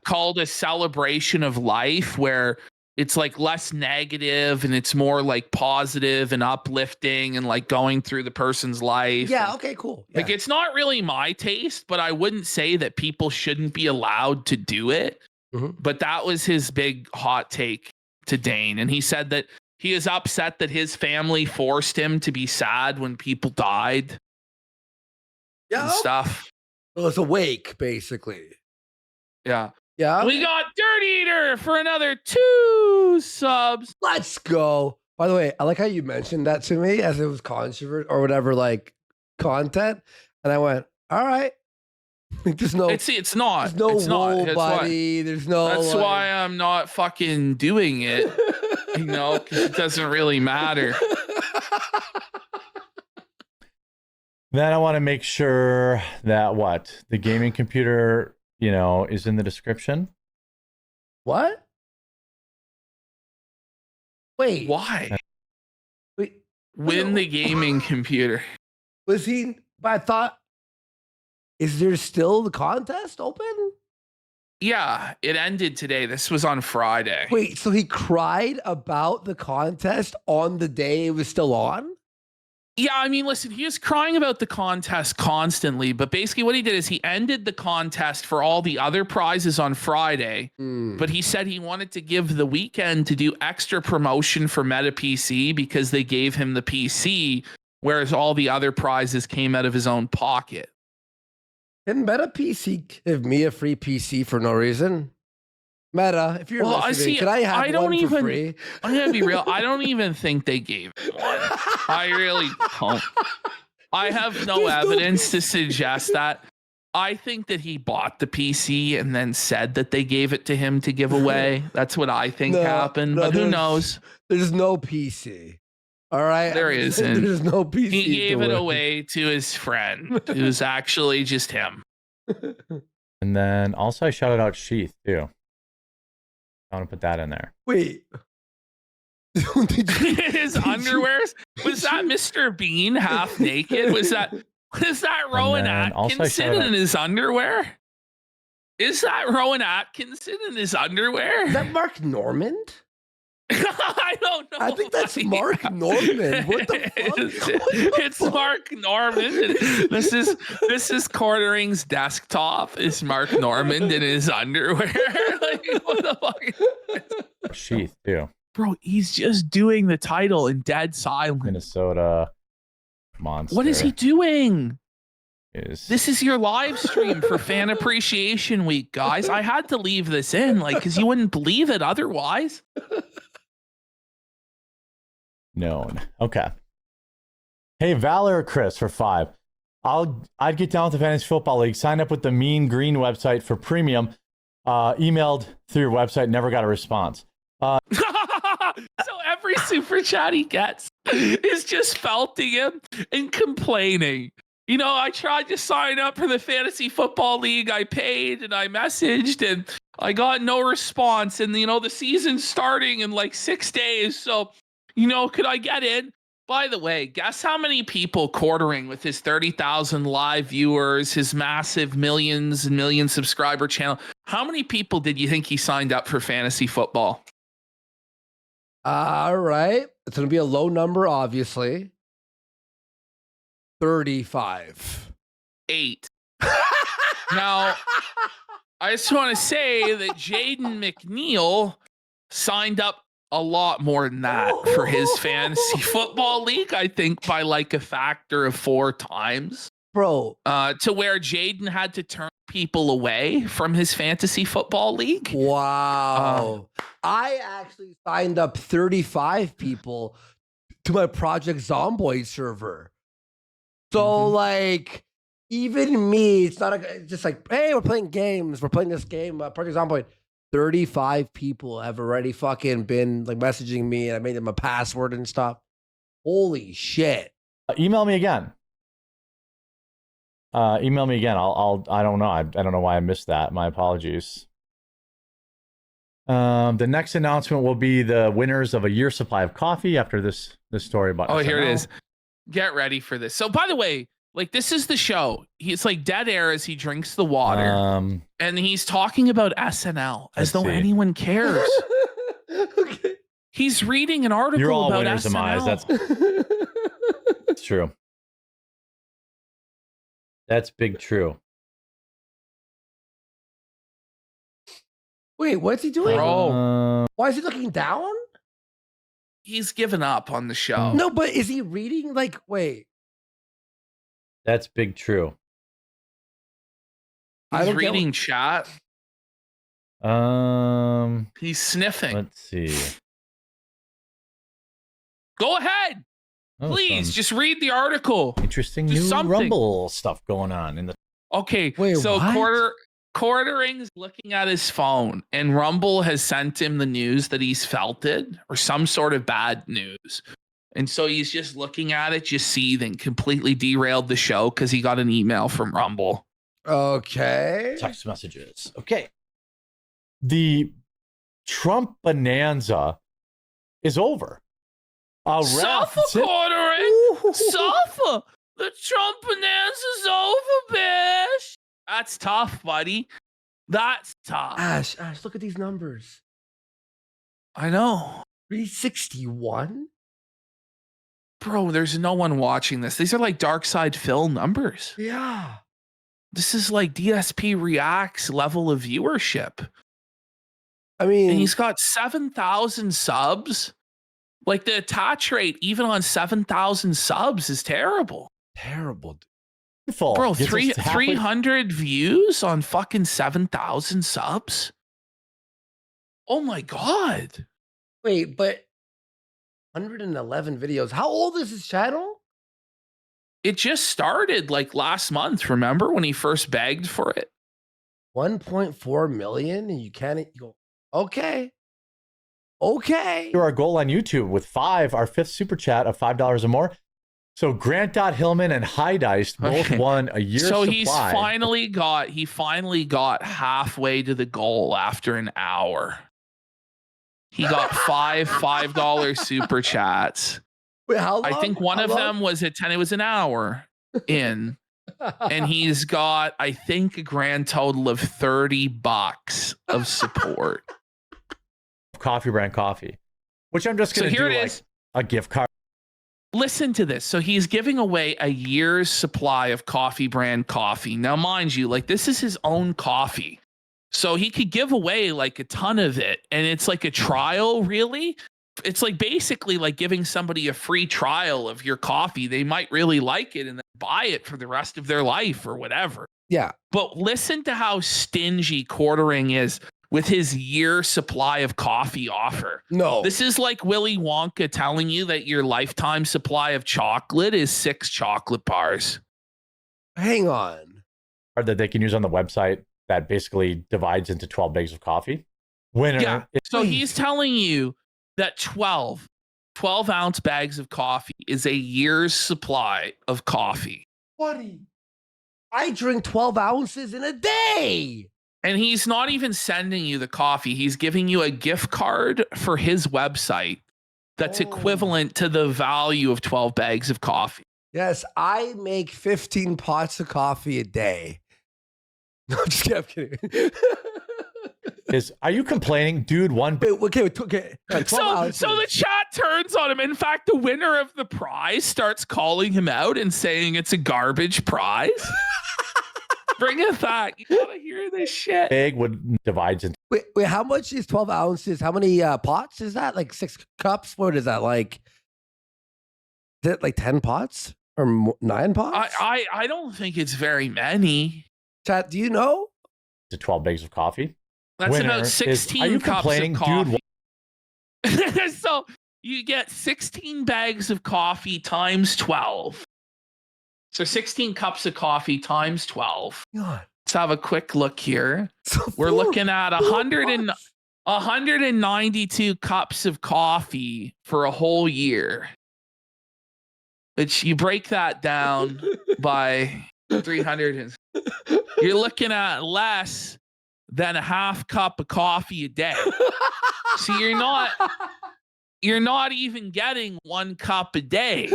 called a celebration of life, where it's like less negative and it's more like positive and uplifting and like going through the person's life. Yeah. Okay. Cool. Yeah. Like it's not really my taste, but I wouldn't say that people shouldn't be allowed to do it. But that was his big hot take to Dane, and he said that he is upset that his family forced him to be sad when people died. And stuff. Well, it's a wake, basically. Yeah. Yeah. We got Dirt Eater for another 2 subs. Let's go. By the way, I like how you mentioned that to me as it was controversial or whatever, like content, and I went, "All right." There's no. It's not. There's no it's not. wool, That's buddy. There's no. That's why I'm not fucking doing it. You know, because it doesn't really matter. Then I want to make sure that the gaming computer, is in the description. What? Wait. Why? Wait. Win the gaming computer. Was he? But I thought. Is there still the contest open? Yeah, it ended today. This was on Friday. Wait, so he cried about the contest on the day it was still on? Yeah, I mean, listen, he was crying about the contest constantly, but basically what he did is he ended the contest for all the other prizes on Friday, but he said he wanted to give the weekend to do extra promotion for Meta PC because they gave him the PC, whereas all the other prizes came out of his own pocket. Can Meta PC give me a free PC for no reason? Meta, if you're listening, can I have one for free? I'm gonna be real. I don't even think they gave him one. I really don't. I have no evidence to suggest that. I think that he bought the PC and then said that they gave it to him to give away. That's what I think happened. But who knows? There's no PC. All right. There isn't. There's no PC. He gave it away to his friend. It was actually just him. And then also I shouted out Sheath too. I want to put that in there. Wait. His underwears? Was that Mr. Bean half naked? Was that Rowan Atkinson in his underwear? Is that Rowan Atkinson in his underwear? Is that Mark Normand? I don't know. I think that's buddy. Mark Norman. What the fuck? It's Mark Norman. This is Quartering's desktop. It's Mark Norman in his underwear. Like, what the fuck? Sheath too. Bro, he's just doing the title in dead silence. Minnesota Monster. What is he doing? Is This is your live stream for Fan Appreciation Week, guys. I had to leave this in, like, because you wouldn't believe it otherwise. known? Okay. Hey, Valor or Chris for 5. I'd get down with the Fantasy Football League. Sign up with the Mean Green website for premium. Emailed through your website, never got a response. So every super chat he gets is just felting him and complaining. You know, I tried to sign up for the Fantasy Football League. I paid and I messaged and I got no response. And, you know, the season's starting in like 6 days. So, you know, could I get in? By the way, guess how many people Quartering with his 30,000 live viewers, his massive millions and million subscriber channel. How many people did you think he signed up for fantasy football? All right. It's going to be a low number, obviously. 35. 8. Now, I just want to say that Jaden McNeil signed up a lot more than that for his fantasy football league, I think by like a factor of 4 times. Bro. To where Jaden had to turn people away from his fantasy football league. Wow. I actually signed up 35 people to my Project Zomboid server. So, like, even me, it's not just like, hey, we're playing games. We're playing this game, Project Zomboid. 35 people have already fucking been like messaging me, and I made them a password and stuff. Holy shit. Email me again. Email me again. I don't know. I don't know why I missed that. My apologies. The next announcement will be the winners of a year's supply of coffee after this story about. Oh, SNL. here it is. Get ready for this. So, by the way, like, this is the show. It's like dead air as he drinks the water, and he's talking about SNL as though anyone cares. Okay. He's reading an article You're all about winners of mine. SNL. That's true. That's big true. Wait, what's he doing? Bro. Why is he looking down? He's given up on the show. No, but is he reading? Like, wait. That's big true. I He's don't get reading chat. He's sniffing. Let's see. Go ahead. Oh, Please, some just read the article. interesting do new something. Rumble stuff going on in the. Okay, Wait, so what? Quartering's looking at his phone, and Rumble has sent him the news that he's felted or some sort of bad news. And so he's just looking at it, just seething, completely derailed the show because he got an email from Rumble. Okay. Text messages. Okay. The Trump bonanza is over. Suffer, Quartering! Suffer! The Trump bonanza's over, bitch! That's tough, buddy. That's tough. Ash, look at these numbers. I know. 361? Bro, there's no one watching this. These are like Dark Side Phil numbers. Yeah. This is like DSP Reacts level of viewership. I mean, And he's got 7,000 subs. Like, the attach rate, even on 7,000 subs, is terrible. terrible. Bro, Gets us halfway- 300 views on fucking 7,000 subs? Oh my God. Wait, but 111 videos. How old is his channel? It just started like last month. Remember when he first begged for it? 1.4 million, and you can't. You go, okay. Okay. To our goal on YouTube with 5, our 5th super chat of $5 or more. So Grant Hillman and High Dice both Okay. won a year's So supply. he finally got halfway to the goal after an hour. He got $5 super chats. Wait, how long? I think one How of long? them was at 10. It was an hour in. And he's got, I think, a grand total of $30 of support. Coffee brand coffee. Which I'm just So going to here do it like is. a gift card. Listen to this. So he's giving away a year's supply of coffee brand coffee. Now, mind you, like this is his own coffee. So he could give away like a ton of it. And it's like a trial, really. It's like basically like giving somebody a free trial of your coffee. They might really like it and then buy it for the rest of their life or whatever. Yeah. But listen to how stingy Quartering is with his year supply of coffee offer. No. This is like Willy Wonka telling you that your lifetime supply of chocolate is 6 chocolate bars. Hang on. That they can use on the website that basically divides into 12 bags of coffee. Winner. Yeah. is- So he's telling you that 12 ounce bags of coffee is a year's supply of coffee. Buddy, I drink 12 ounces in a day. And he's not even sending you the coffee. He's giving you a gift card for his website that's Oh. equivalent to the value of 12 bags of coffee. Yes, I make 15 pots of coffee a day. No, I'm just kidding. I'm kidding. Are you complaining, dude? Wait, okay. 12 So ounces. the chat turns on him. In fact, the winner of the prize starts calling him out and saying it's a garbage prize. Bring it back. You gotta hear this shit. Bag would divides into Wait, how much is 12 ounces? How many pots is that? Like 6 cups? What is that like? Is it like 10 pots or 9 pots? I don't think it's very many. Chat, do you know? 12 bags of coffee. That's Winner about is- 16 are you cups complaining, of dude? coffee. So you get 16 bags of coffee times 12. So 16 cups of coffee times 12. God. Let's have a quick look here. So We're four- looking at 192 cups of coffee for a whole year. Which you break that down by 300. You're looking at less than a half cup of coffee a day. So you're not even getting 1 cup a day.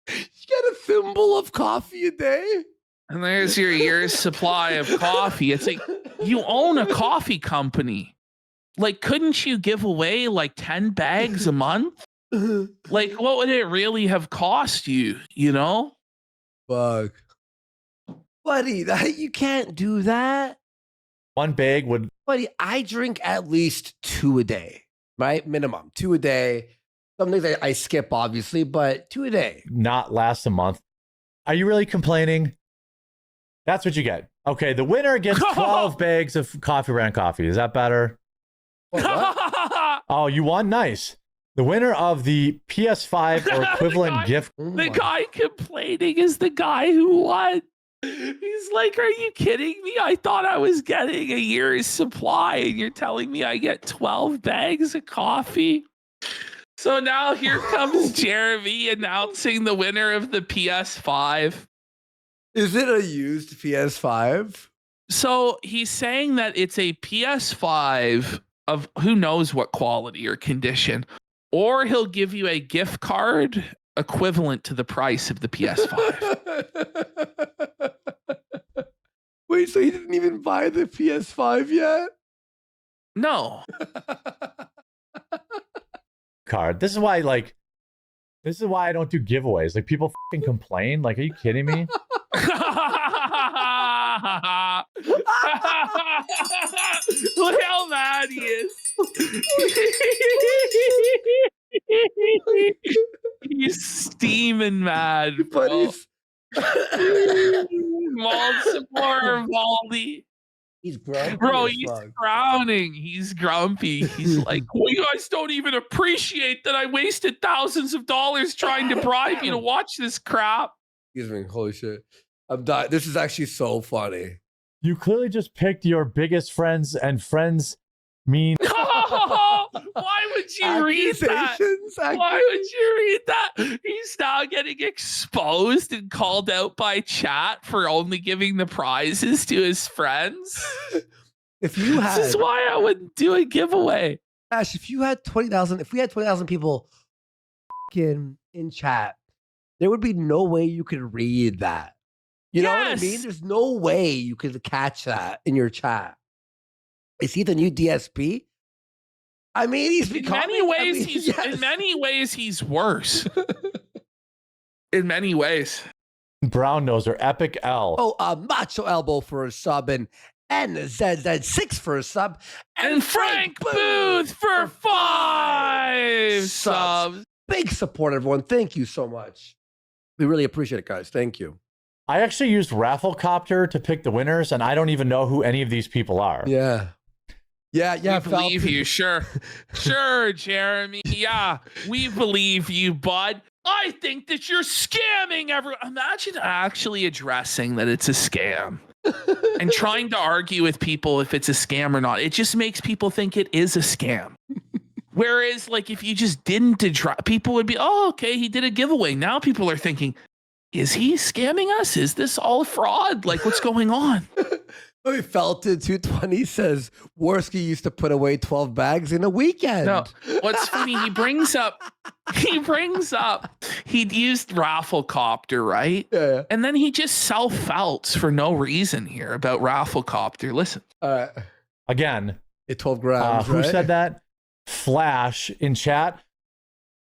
You get a thimble of coffee a day? And there's your year's supply of coffee. It's like you own a coffee company. Like, couldn't you give away like 10 bags a month? Like, what would it really have cost you? You know? Fuck. Buddy, you can't do that. One bag would Buddy, I drink at least 2 a day, right? Minimum 2 a day. Some things I skip, obviously, but 2 a day. not last a month. Are you really complaining? That's what you get. Okay, the winner gets 12 bags of coffee brand coffee. Is that better? What? Oh, you won? Nice. The winner of the PS5 or equivalent guy- gift. Oh The my- guy complaining is the guy who won. He's like, are you kidding me? I thought I was getting a year's supply, and you're telling me I get 12 bags of coffee. So now here comes Jeremy announcing the winner of the PS5. Is it a used PS5? So he's saying that it's a PS5 of who knows what quality or condition, or he'll give you a gift card equivalent to the price of the PS5. Wait, so he didn't even buy the PS5 yet? No. Card. This is why I don't do giveaways. Like people fucking complain. Like, are you kidding me? Look how mad he is. He's steaming mad, But bro. he's Mald supporter, Baldy. he's grumpy. Bro, as he's fuck. frowning. He's grumpy. He's like, well, you guys don't even appreciate that I wasted thousands of dollars trying to bribe you to watch this crap. Excuse me. Holy shit. I'm dying. This is actually so funny. You clearly just picked your biggest friends, and friends mean Why would you read that? Accusations? Why would you read that? He's now getting exposed and called out by chat for only giving the prizes to his friends. If you had, This is why I wouldn't do a giveaway. Ash, if you had 20,000, if we had 20,000 people in chat, there would be no way you could read that. You know what I mean? Yes. There's no way you could catch that in your chat. Is he the new DSP? I mean, he's In becoming. many ways, I mean, he's yes. in many ways he's worse. In many ways. Brown Noser, Epic L. Oh, Macho Elbow for a sub and ZZ6 for a sub. And Frank Booth for 5 subs. Big support, everyone. Thank you so much. We really appreciate it, guys. Thank you. I actually used Rafflecopter to pick the winners, and I don't even know who any of these people are. Yeah. Yeah, We believe you, sure. Sure, Jeremy. Yeah, we believe you, bud. I think that you're scamming everyone. Imagine actually addressing that it's a scam and trying to argue with people if it's a scam or not. It just makes people think it is a scam. Whereas, like, if you just didn't address, people would be, oh, okay, he did a giveaway. Now people are thinking, is he scamming us? Is this all fraud? Like, what's going on? We felt it. 220 says Worski used to put away 12 bags in a weekend. No, what's funny, he brings up he'd used Rafflecopter, right? Yeah. And then he just self-felts for no reason here about Rafflecopter. Listen. Again, 12 grams. who right? said that? Flash in chat.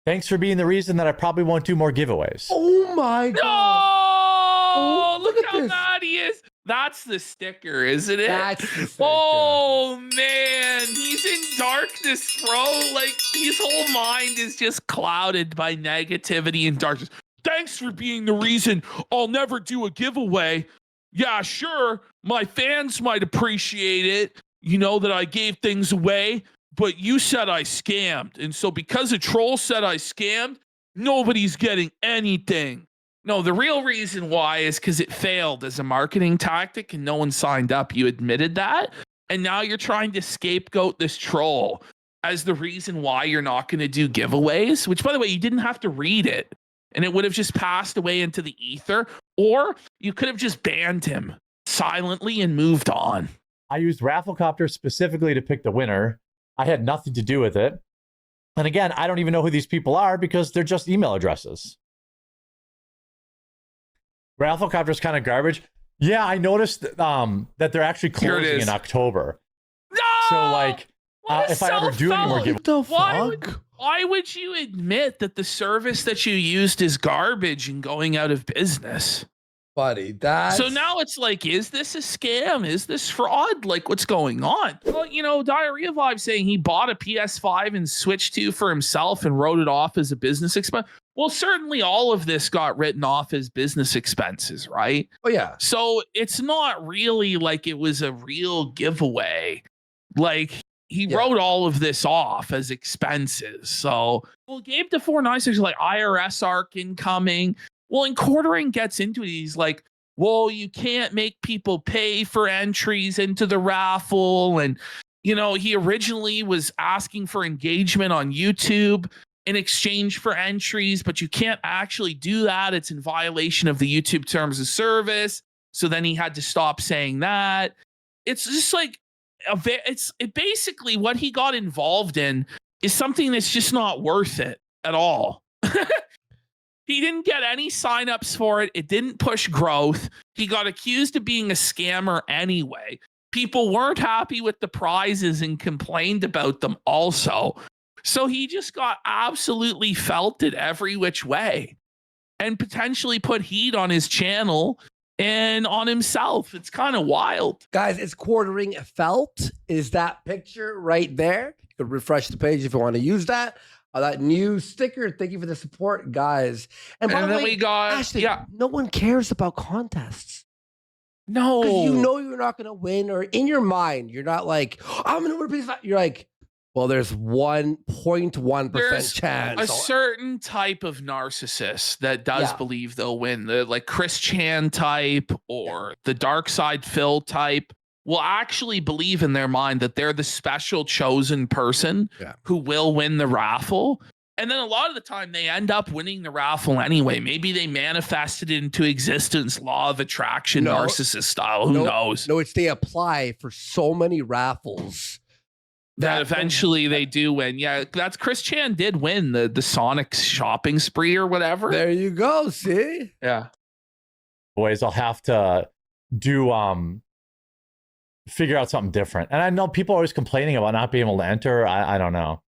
Thanks for being the reason that I probably won't do more giveaways. Oh my No! God. Look look at how this. mad he is. That's the sticker, isn't it? That's the sticker. Oh man, he's in darkness, bro. Like his whole mind is just clouded by negativity and darkness. Thanks for being the reason I'll never do a giveaway. Yeah, sure, my fans might appreciate it, you know, that I gave things away, but you said I scammed. And so because a troll said I scammed, nobody's getting anything. No, the real reason why is because it failed as a marketing tactic and no one signed up. You admitted that. And now you're trying to scapegoat this troll as the reason why you're not going to do giveaways, which, by the way, you didn't have to read it and it would have just passed away into the ether, or you could have just banned him silently and moved on. I used Rafflecopter specifically to pick the winner. I had nothing to do with it. And again, I don't even know who these people are because they're just email addresses. Rafflecopter is kind of garbage. Yeah, I noticed that they're actually Here it closing is. in October. No! So, like, What a if I ever do any more self-felon. giveaways, Why would you admit that the service that you used is garbage and going out of business? Buddy, that's... So now it's like, is this a scam? Is this fraud? Like, what's going on? Well, you know, Diarrhea Vibe saying he bought a PS5 and Switch 2 for himself and wrote it off as a business expense. Well, certainly all of this got written off as business expenses, right? Oh, yeah. So it's not really like it was a real giveaway. Like, he wrote all of this off as expenses. So, well, Gabe DeFour96 like IRS ARC incoming. Well, and Quartering gets into it. He's like, well, you can't make people pay for entries into the raffle. And, you know, he originally was asking for engagement on YouTube in exchange for entries, but you can't actually do that. It's in violation of the YouTube terms of service. So then he had to stop saying that. It's just like, it basically what he got involved in is something that's just not worth it at all. He didn't get any signups for it. It didn't push growth. He got accused of being a scammer anyway. People weren't happy with the prizes and complained about them also. So he just got absolutely felted every which way and potentially put heat on his channel and on himself. It's kind of wild. Guys, it's Quartering felt. Is that picture right there? You could refresh the page if you want to use that. That new sticker. Thank you for the support, guys. And by the then way, we got, Ashley, no one cares about contests. No. Because you know you're not going to win, or in your mind, you're not like, oh, I'm going to win a piece. You're like, well, there's 1.1% There's chance. a certain type of narcissist that does believe they'll win. The like Chris Chan type or the Dark Side Phil type will actually believe in their mind that they're the special chosen person who will win the raffle. And then a lot of the time they end up winning the raffle anyway. Maybe they manifested it into existence, law of attraction, narcissist style. Who knows? No, it's they apply for so many raffles that eventually they do win. Yeah, that's Chris Chan did win the Sonic shopping spree or whatever. There you go. See? Yeah. boys, I'll have to do figure out something different. And I know people are always complaining about not being able to enter. I don't know.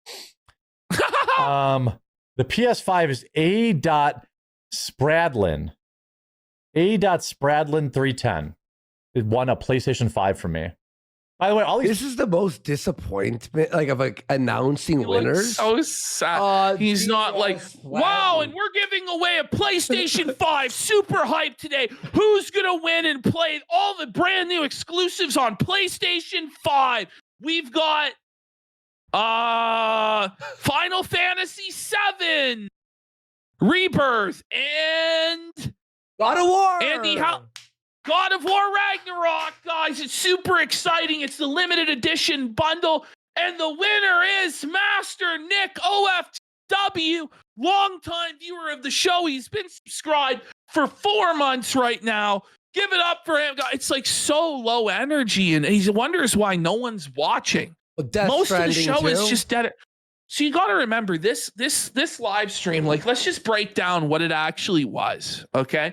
The PS5 is A.Spradlin. A.Spradlin 310. It won a PlayStation 5 for me. By the way, all these This is the most disappointment, like, of like announcing winners. So sad. He's not like, DS wow, and we're giving away a PlayStation 5. Super hype today. Who's going to win and play all the brand new exclusives on PlayStation 5? We've got Final Fantasy 7, Rebirth, and God of War. Andy, God of War Ragnarok, guys. It's super exciting. It's the limited edition bundle. And the winner is Master Nick OFW, longtime viewer of the show. He's been subscribed for 4 months right now. Give it up for him. It's like so low energy, and he wonders why no one's watching. Most of the show is just dead. So you got to remember this live stream. Like, let's just break down what it actually was. Okay.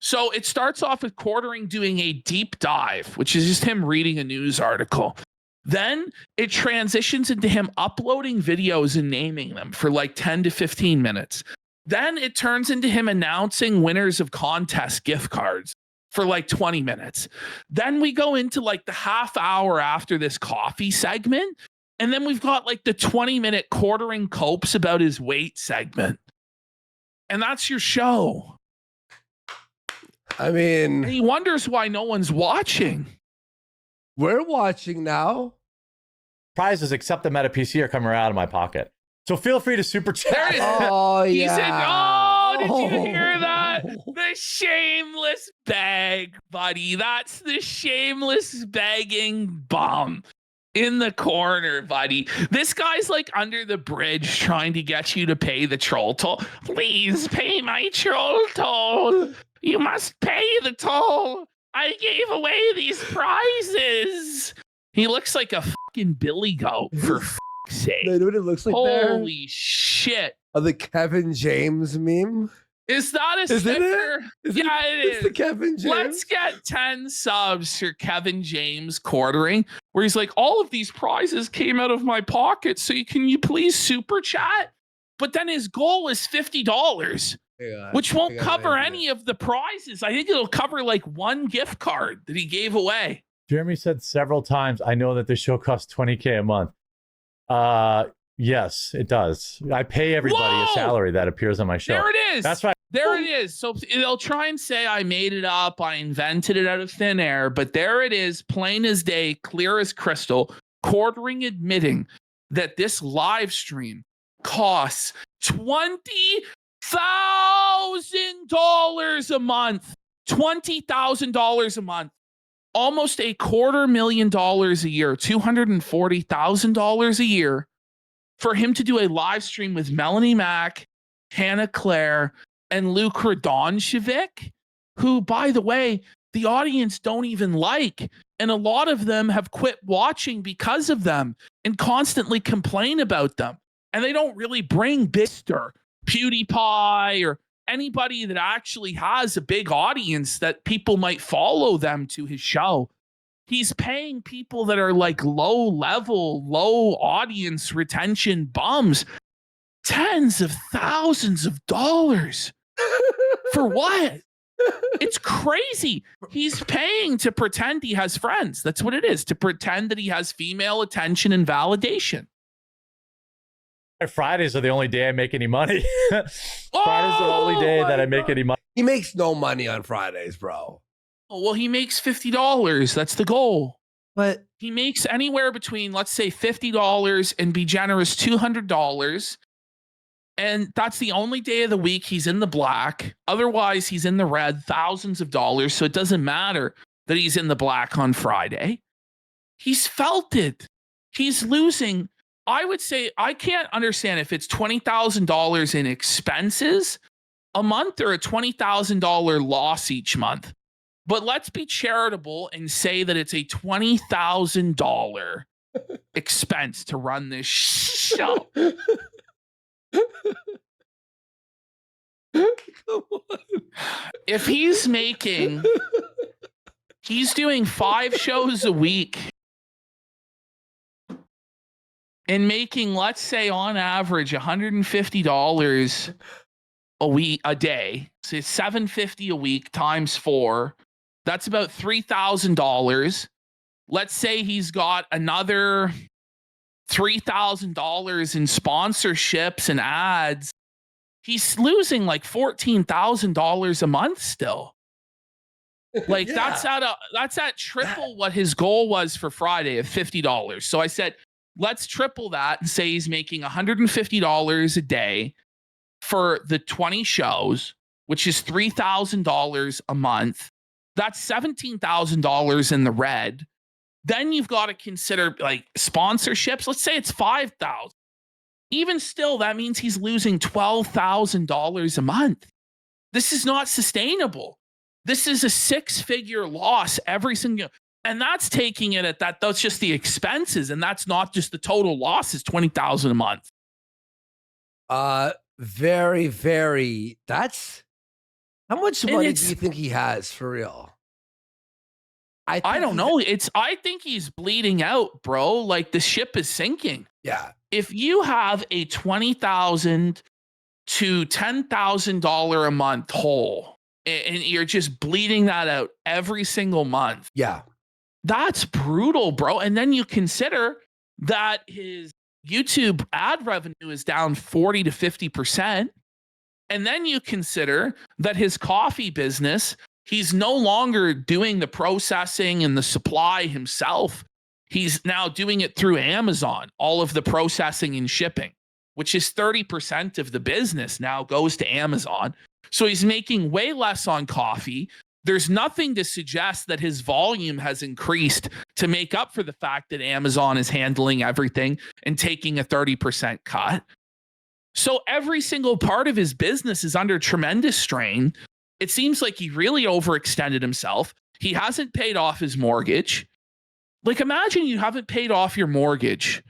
So it starts off with Quartering doing a deep dive, which is just him reading a news article. Then it transitions into him uploading videos and naming them for like 10 to 15 minutes. Then it turns into him announcing winners of contest gift cards for like 20 minutes. Then we go into like the half hour after this coffee segment. And then we've got like the 20-minute Quartering copes about his weight segment. And that's your show. I mean, And he wonders why no one's watching. we're watching now. prizes except the Meta PC are coming right out of my pocket. So feel free to super There chat. it is. Oh, He yeah. said, oh, did you hear that? The shameless bag, buddy. That's the shameless begging bum in the corner, buddy. This guy's like under the bridge trying to get you to pay the troll toll. Please pay my troll toll. You must pay the toll. I gave away these prizes. He looks like a fucking billy goat, for fuck's sake. You know what it looks like there? Holy shit. Of the Kevin James meme. Is that a Isn't it? sticker? Yeah, it It's is. the Kevin James. Let's get 10 subs for Kevin James Quartering, where he's like, all of these prizes came out of my pocket, so can you please super chat? But then his goal is $50, which won't cover any of the prizes. I think it'll cover like one gift card that he gave away. Jeremy said several times, I know that this show costs $20K a month. Yes, it does. I pay everybody Whoa! a salary that appears on my show. There it is. That's right. There it is. So they'll try and say I made it up, I invented it out of thin air, but there it is, plain as day, clear as crystal. Quartering admitting that this live stream costs $20,000 a month. $20,000 a month. Almost $250,000 a year, $240,000 a year for him to do a live stream with Melanie Mack, Hannah Claire, and Luke Radonchevik, who, by the way, the audience don't even like. And a lot of them have quit watching because of them and constantly complain about them. And they don't really bring Bister, PewDiePie, or anybody that actually has a big audience that people might follow them to his show. He's paying people that are like low level, low audience retention bums tens of thousands of dollars. For what? It's crazy. He's paying to pretend he has friends. That's what it is, to pretend that he has female attention and validation. Fridays are the only day I make any money. Fridays are the only day that I make any money. He makes no money on Fridays, bro. Oh, well, he makes $50. That's the goal. But He makes anywhere between, let's say, $50 and be generous, $200. And that's the only day of the week he's in the black. Otherwise, he's in the red, thousands of dollars. So it doesn't matter that he's in the black on Friday. He's felt it. He's losing. I would say, I can't understand if it's $20,000 in expenses a month or a $20,000 loss each month. But let's be charitable and say that it's a $20,000 expense to run this show. come on. If he's making He's doing 5 shows a week and making, let's say, on average, $150 a day. So it's $750 a week times 4. That's about $3,000. Let's say he's got another $3,000 in sponsorships and ads. He's losing like $14,000 a month still. Like that's at triple what his goal was for Friday of $50. So I said, let's triple that and say he's making $150 a day for the 20 shows, which is $3,000 a month. That's $17,000 in the red. Then you've got to consider like sponsorships. Let's say it's $5,000. Even still, that means he's losing $12,000 a month. This is not sustainable. This is a 6-figure loss every single, and that's taking it at that. That's just the expenses, and that's not just the total loss. Is $20,000 a month. Very, very. That's how much money do you think he has for real? I don't know. I think he's bleeding out, bro. Like the ship is sinking. Yeah. If you have a $20,000 to $10,000 a month hole, and you're just bleeding that out every single month. Yeah. That's brutal, bro. And then you consider that his YouTube ad revenue is down 40 to 50%. And then you consider that his coffee business, he's no longer doing the processing and the supply himself. He's now doing it through Amazon, all of the processing and shipping, which is 30% of the business now goes to Amazon. So he's making way less on coffee. There's nothing to suggest that his volume has increased to make up for the fact that Amazon is handling everything and taking a 30% cut. So every single part of his business is under tremendous strain. It seems like he really overextended himself. He hasn't paid off his mortgage. Like imagine you haven't paid off your mortgage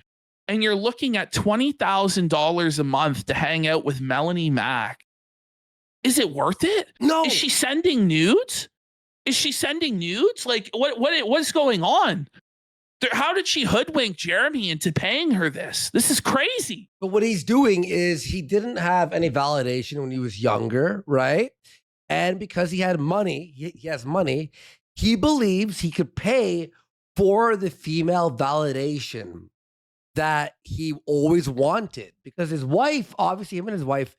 and you're looking at $20,000 a month to hang out with Melanie Mack. Is it worth it? No. Is she sending nudes? Like what's going on? How did she hoodwink Jeremy into paying her this? This is crazy. But what he's doing is he didn't have any validation when he was younger, right? And because he had money, he has money, he believes he could pay for the female validation that he always wanted. Because his wife, obviously him and his wife,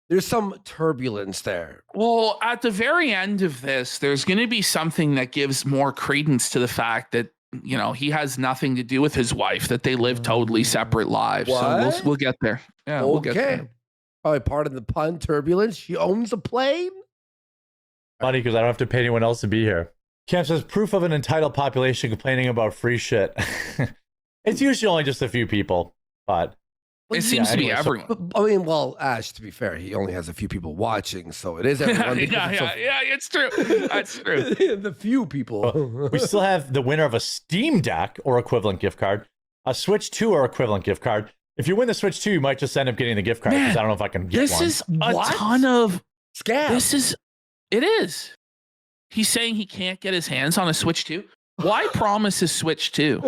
there's some turbulence there. Well, at the very end of this, there's going to be something that gives more credence to the fact that, you know, he has nothing to do with his wife, that they live totally separate lives. What? So we'll get there. Yeah, okay. We'll get there. Probably part of the pun, turbulence. She owns a plane. Funny because I don't have to pay anyone else to be here. Cam says proof of an entitled population complaining about free shit. It's usually only just a few people, but it seems to be everyone. I mean, well, Ash, to be fair, he only has a few people watching, so it is everyone. Yeah, it's true. That's true. The few people. We still have the winner of a Steam Deck or equivalent gift card, a Switch 2 or equivalent gift card. If you win the Switch 2, you might just end up getting the gift card because I don't know if I can get this one. This is a ton of scam. It is. He's saying he can't get his hands on a Switch 2. Why promise a Switch 2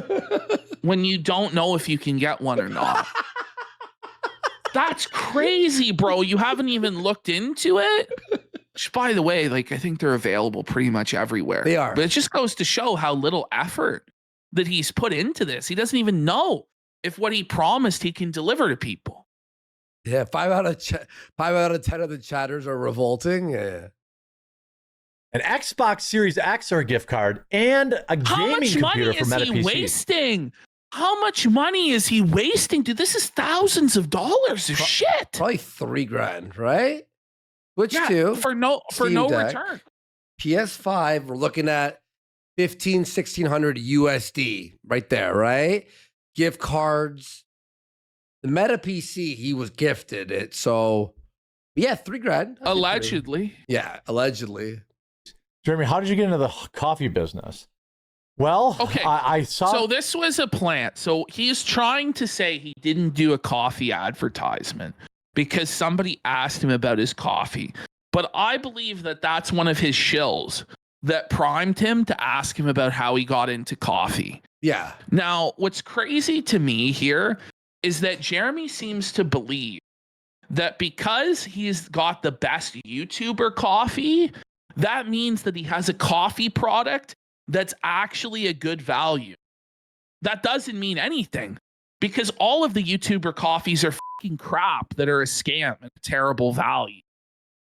when you don't know if you can get one or not? That's crazy, bro. You haven't even looked into it. Which, by the way, like I think they're available pretty much everywhere. They are. But it just goes to show how little effort that he's put into this. He doesn't even know if what he promised he can deliver to people. Yeah, 5 out of 10 of the chatters are revolting. Yeah. An Xbox Series X or a gift card and a gaming computer for Meta PC. How much money is he wasting? How much money is he wasting? Dude, this is thousands of dollars of shit. Probably $3,000, right? Switch 2 for no return. PS5, we're looking at $1,500-1,600 USD right there, right? Gift cards. The Meta PC, he was gifted it, so yeah, $3,000. Allegedly. Yeah, allegedly. Jeremy, how did you get into the coffee business? Well, okay. I saw. So this was a plant. So he's trying to say he didn't do a coffee advertisement because somebody asked him about his coffee. But I believe that that's one of his shills. that primed him to ask him about how he got into coffee. Yeah. Now, what's crazy to me here is that Jeremy seems to believe that because he's got the best YouTuber coffee, that means that he has a coffee product that's actually a good value. That doesn't mean anything, because all of the YouTuber coffees are fucking crap that are a scam and a terrible value.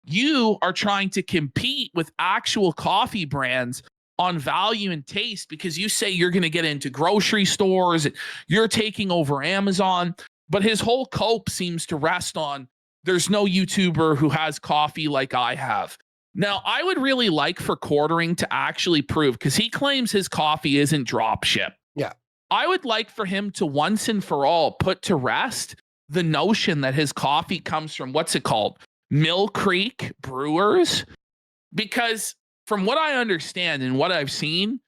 You are trying to compete with actual coffee brands on value and taste because you say you're going to get into grocery stores, you're taking over Amazon, but his whole cope seems to rest on there's no YouTuber who has coffee like I have. Now, I would really like for Quartering to actually prove, because he claims his coffee isn't drop ship. Yeah. I would like for him to once and for all put to rest the notion that his coffee comes from, what's it called? Mill Creek Brewers. Because from what I understand and what I've seen,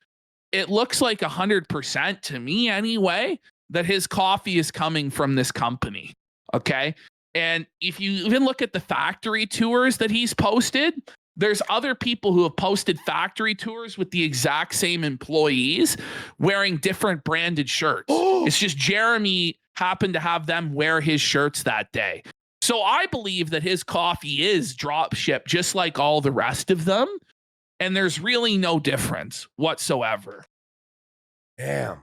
it looks like 100% to me anyway, that his coffee is coming from this company. Okay. And if you even look at the factory tours that he's posted, there's other people who have posted factory tours with the exact same employees wearing different branded shirts. It's just Jeremy happened to have them wear his shirts that day. So I believe that his coffee is drop ship just like all the rest of them. And there's really no difference whatsoever. Damn.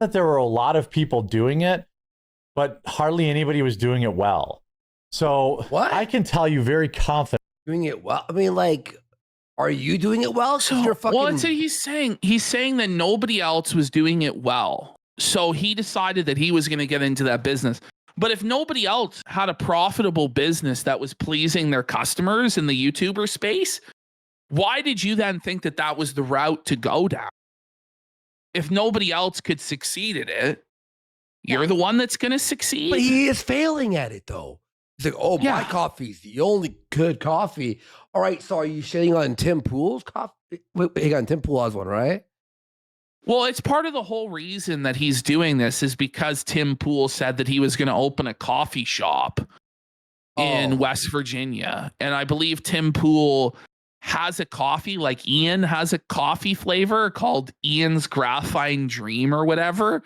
That there were a lot of people doing it, but hardly anybody was doing it well. So What? I can tell you very confident. Doing it well. I mean, like, are you doing it well? 'Cause So, you're fucking. well, that's what he's saying. He's saying that nobody else was doing it well. So he decided that he was going to get into that business. But if nobody else had a profitable business that was pleasing their customers in the YouTuber space, why did you then think that that was the route to go down? If nobody else could succeed at it, you're the one that's going to succeed. But he is failing at it, though. He's like, oh, my Yeah. coffee's the only good coffee. All right, so are you shitting on Tim Pool's coffee? Wait, hang on, Tim Pool has one, right? Well, it's part of the whole reason that he's doing this is because Tim Pool said that he was going to open a coffee shop in West Virginia. And I believe Tim Pool has a coffee, like Ian has a coffee flavor called Ian's Graphite Dream or whatever,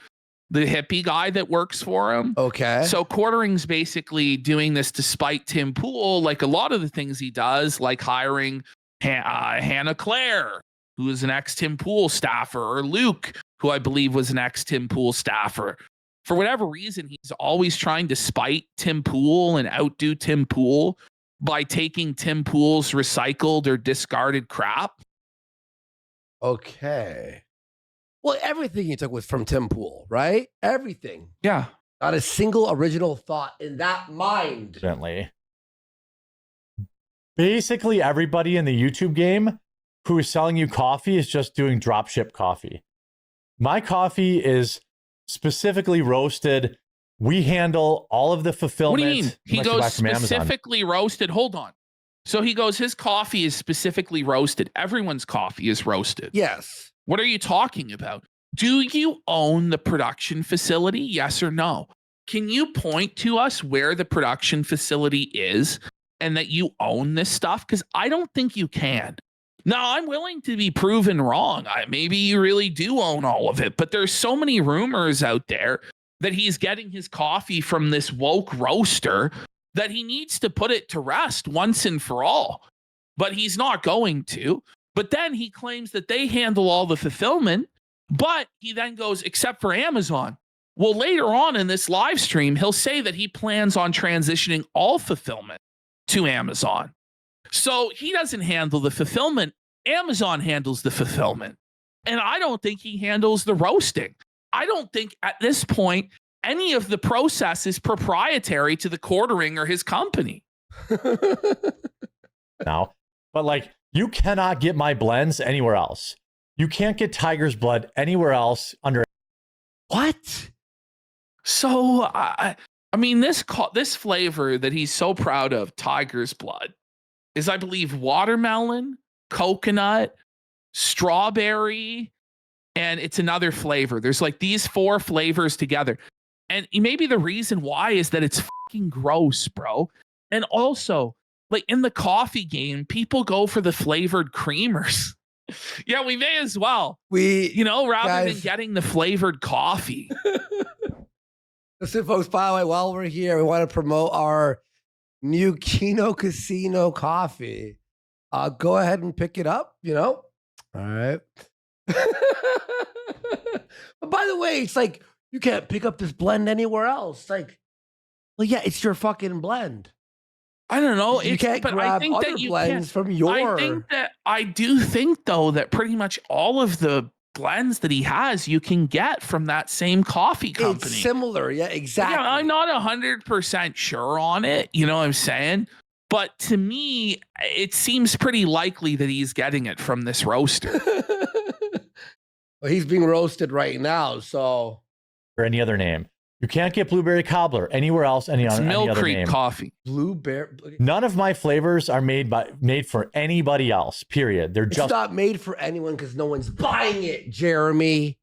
the hippie guy that works for him. Okay. So Quartering's basically doing this to spite Tim Pool, like a lot of the things he does, like hiring Hannah Claire, who is an ex-Tim Pool staffer, or Luke, who I believe was an ex-Tim Pool staffer. For whatever reason, he's always trying to spite Tim Pool and outdo Tim Pool by taking Tim Pool's recycled or discarded crap. Okay. Well, everything he took was from Tim Pool, right? Everything. Yeah. Not a single original thought in that mind. Basically, everybody in the YouTube game who is selling you coffee is just doing dropship coffee. My coffee is specifically roasted. We handle all of the fulfillment. What do you mean? He unless you goes buy from Amazon. specifically roasted. Hold on. So he goes, his coffee is specifically roasted. Everyone's coffee is roasted. Yes. What are you talking about? Do you own the production facility? Yes or no? Can you point to us where the production facility is and that you own this stuff? Because I don't think you can. Now, I'm willing to be proven wrong. Maybe you really do own all of it, but there's so many rumors out there that he's getting his coffee from this woke roaster that he needs to put it to rest once and for all. But he's not going to. But then he claims that they handle all the fulfillment, but he then goes, except for Amazon. Well, later on in this live stream, he'll say that he plans on transitioning all fulfillment to Amazon. So he doesn't handle the fulfillment. Amazon handles the fulfillment. And I don't think he handles the roasting. I don't think at this point, any of the process is proprietary to the Quartering or his company. Now, but like, you cannot get my blends anywhere else. You can't get Tiger's Blood anywhere else under. What? So, I mean, this flavor that he's so proud of, Tiger's Blood, is, I believe, watermelon, coconut, strawberry, and it's another flavor. There's like these 4 flavors together. And maybe the reason why is that it's fucking gross, bro. And also, like in the coffee game, people go for the flavored creamers. Yeah, we may as well. We, Rather than guys- getting the flavored coffee. listen, folks, by the way, while we're here, we want to promote our new Kino Casino coffee. Go ahead and pick it up, All right. But by the way, it's like, you can't pick up this blend anywhere else. Like, well, yeah, it's your fucking blend. I don't know. You can't but I grab think other that you blends can. from your. I do think though that pretty much all of the blends that he has you can get from that same coffee company. It's similar, yeah, exactly. Yeah, I'm not 100% sure on it. You know what I'm saying? But to me, it seems pretty likely that he's getting it from this roaster. Well, he's being roasted right now, so Or any other name. You can't get blueberry cobbler anywhere else. Any It's Mill other Creek name. coffee. blueberry. None of my flavors are made for anybody else. Period. They're It's just not made for anyone because no one's buying it, Jeremy.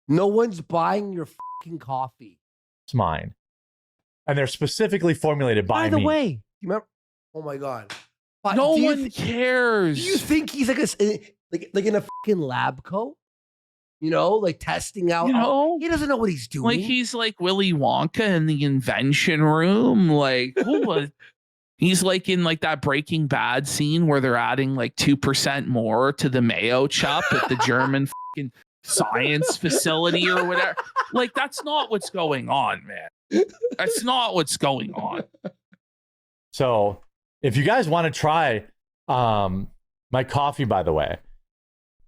No one's buying your fucking coffee. mine, and they're specifically formulated by the me. way, you remember? Oh my god! But No do you one cares. Do you think he's like in a fucking lab coat? Like testing out. He doesn't know what he's doing. Like he's like Willy Wonka in the invention room. Like he's like in like that Breaking Bad scene where they're adding like 2% more to the mayo chup at the German fucking science facility or whatever. Like that's not what's going on, man. That's not what's going on. So, if you guys want to try my coffee, by the way,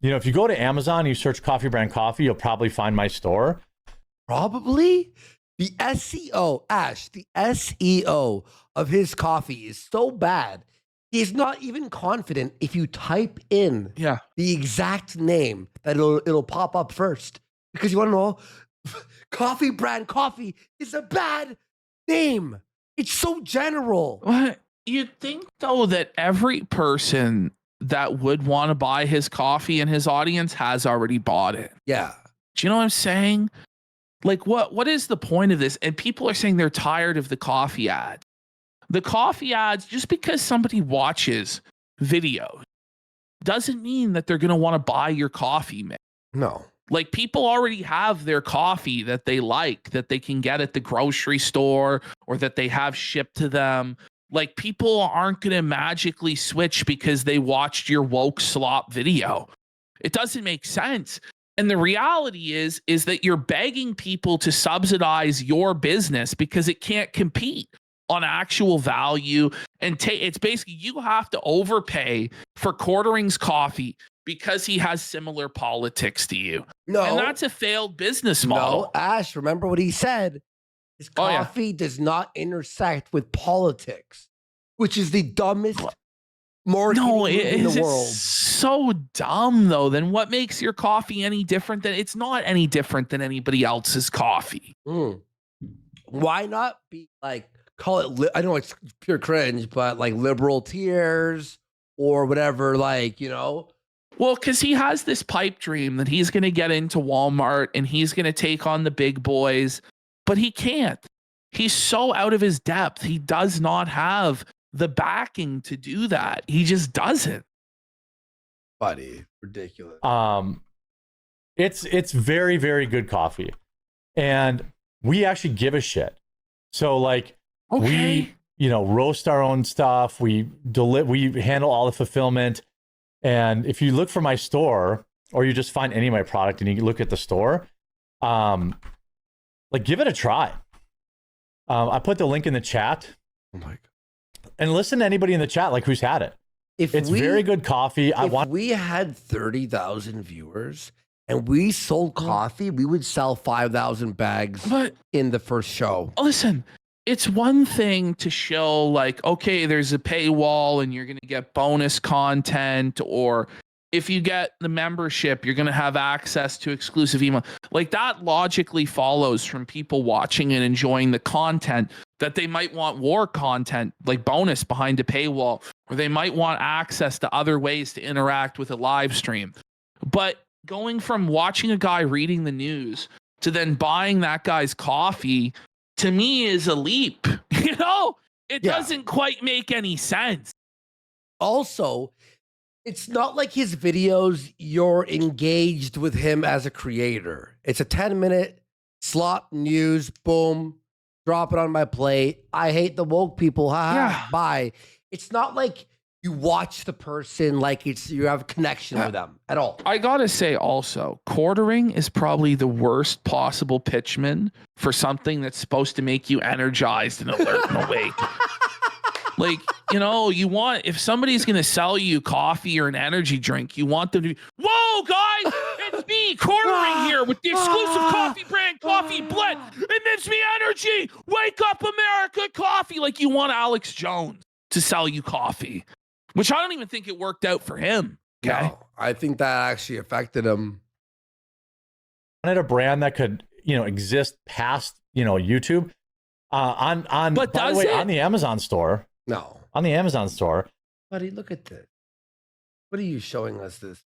if you go to Amazon, you search Coffee Brand Coffee, you'll probably find my store. Probably the SEO, Ash, the SEO of his coffee is so bad. He's not even confident if you type in the exact name that it'll pop up first. Because you want to know, Coffee Brand Coffee is a bad name. It's so general. What? You'd think though that every person that would want to buy his coffee in his audience has already bought it. Yeah. Do you know what I'm saying? Like what is the point of this? And people are saying they're tired of the coffee ads. The coffee ads, just because somebody watches videos doesn't mean that they're going to want to buy your coffee, man. No. Like people already have their coffee that they like, that they can get at the grocery store or that they have shipped to them. Like people aren't going to magically switch because they watched your woke slop video. It doesn't make sense. And the reality is that you're begging people to subsidize your business because it can't compete on actual value. And it's basically you have to overpay for Quartering's coffee because he has similar politics to you. No. And that's a failed business model. No, Ash, remember what he said. His coffee does not intersect with politics, which is the dumbest marketing in the world. It's so dumb, though. Then what makes your coffee any different than it's not any different than anybody else's coffee? Why not be like, call it, I know it's pure cringe, but like liberal tears or whatever, Well, because he has this pipe dream that he's going to get into Walmart and he's going to take on the big boys, but he can't. He's so out of his depth. He does not have the backing to do that. He just doesn't. Buddy, ridiculous. It's very, very good coffee. And we actually give a shit. So we roast our own stuff. We handle all the fulfillment. And if you look for my store or you just find any of my product and you look at the store, give it a try. I put the link in the chat. Oh my God. And listen to anybody in the chat who's had it. It's very good coffee. If we had 30,000 viewers and we sold coffee, we would sell 5,000 bags in the first show. Listen, it's one thing to show okay, there's a paywall and you're going to get bonus content, or if you get the membership, you're going to have access to exclusive email. That logically follows from people watching and enjoying the content that they might want more content, like bonus behind a paywall, or they might want access to other ways to interact with a live stream. But going from watching a guy reading the news to then buying that guy's coffee, to me is a leap. It doesn't quite make any sense. Also, It's not like his videos, you're engaged with him as a creator. It's a 10-minute slot news, boom, drop it on my plate. I hate the woke people. Yeah. Bye. It's not like you watch the person like you have a connection with them at all. I gotta say also, quartering is probably the worst possible pitchman for something that's supposed to make you energized and alert and awake. Like, you know, if somebody's going to sell you coffee or an energy drink, you want them to be, whoa, guys, it's me, quartering here with the exclusive coffee brand, Coffee Blend. It gives me energy. Wake up, America, coffee. Like, you want Alex Jones to sell you coffee, which I don't even think it worked out for him. Okay. No, I think that actually affected him. Wanted a brand that could, exist past, YouTube. On But by the does way, it? on the Amazon store. No. On the Amazon store, Buddy, look at this. What are you showing us this?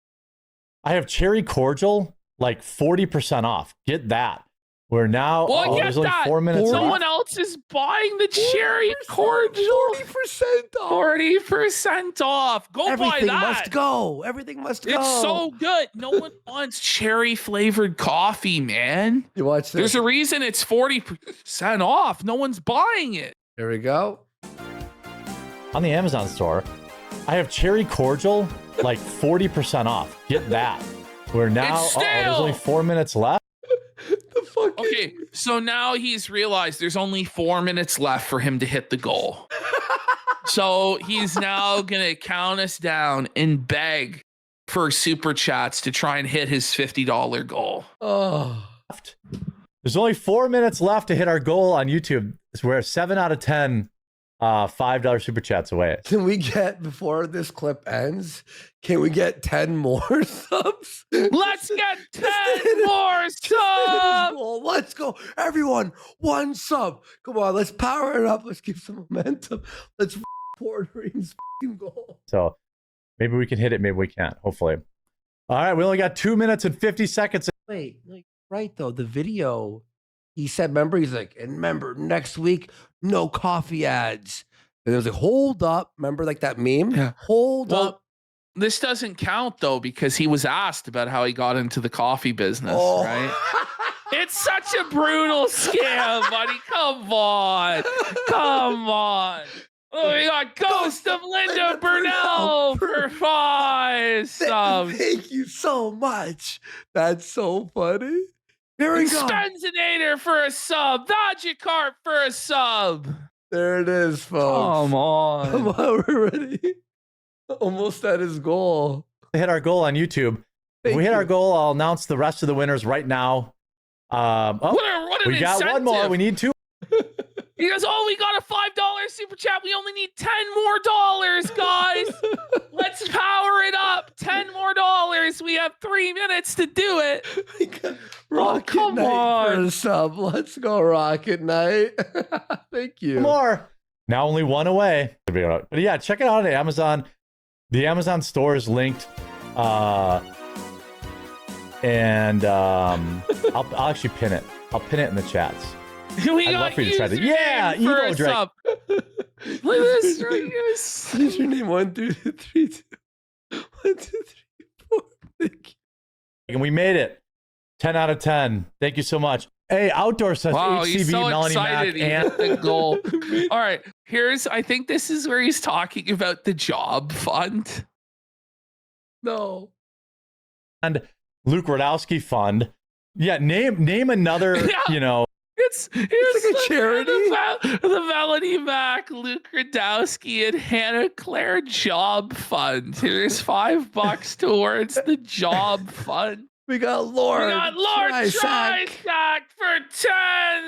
I have cherry cordial, like 40% off. Get that. We're now Well, there's only 4 minutes left. Someone else is buying the cherry cordial. 40% off. 40% off. Go buy Everything that. must go. Everything must go. It's so good. No one wants cherry flavored coffee, man. You watch this. There's a reason it's 40% off. No one's buying it. Here we go. On the Amazon store, I have cherry cordial, like 40% off. Get that. We're now It's there's stale. only 4 minutes left. The fuck is- Okay, so now he's realized there's only 4 minutes left for him to hit the goal. So he's now going to count us down and beg for super chats to try and hit his $50 goal. Oh. There's only 4 minutes left to hit our goal on YouTube. We're 7 out of 10 $5 super chats away. Can we get, before this clip ends, can we get 10 more subs? Let's get 10 more subs. Let's go. Everyone, 1 sub. Come on, let's power it up. Let's give some momentum. Let's Quartering's goal. So maybe we can hit it. Maybe we can't. Hopefully. All right. We only got 2 minutes and 50 seconds. Wait, right though, the video, he said, remember, next week, no coffee ads. And it was like, hold up. Remember that meme? Yeah. Hold up. This doesn't count though, because he was asked about how he got into the coffee business, right? It's such a brutal scam, buddy. Come on. Come on. Oh, we got Ghost of Linda Burnell for 5 subs. Thank you so much. That's so funny. Here we go. Expensinator for a sub. Magikarp for a sub. There it is, folks. Come on. Come on, we're ready. Almost at his goal. Hit our goal on YouTube. If Thank we hit you. our goal, I'll announce the rest of the winners right now. What an We got one more. incentive. We need 2. He goes, oh, we got a $5 super chat. We only need 10 more dollars, guys. Let's power it up. 10 more dollars. We have 3 minutes to do it. We got Rocket come Knight for on. a sub. Let's go, Rocket Knight. Thank you. More. Now only 1 away. But yeah, check it out on Amazon. The Amazon store is linked. And I'll actually pin it. I'll pin it in the chats. We I'd got love for you to try that. username Yeah, for Evo a Drake. sub. Look at this. Right here. Username 1, 2, 3, 2. 1, 2, 3, 4. Thank you. And we made it. 10 out of 10. Thank you so much. Hey, Outdoor says Wow, he's HCB, so Melanie Mac, excited he and hit the goal. All right, I think this is where he's talking about the job fund. No. Luke Radowski Fund. Yeah, name another, Yeah. It's like a charity. The Melanie Mac, Luke Radowski, and Hannah Claire Job Fund. Here's $5 towards the job fund. We got Lord. We got Lord Trisac. Trisac for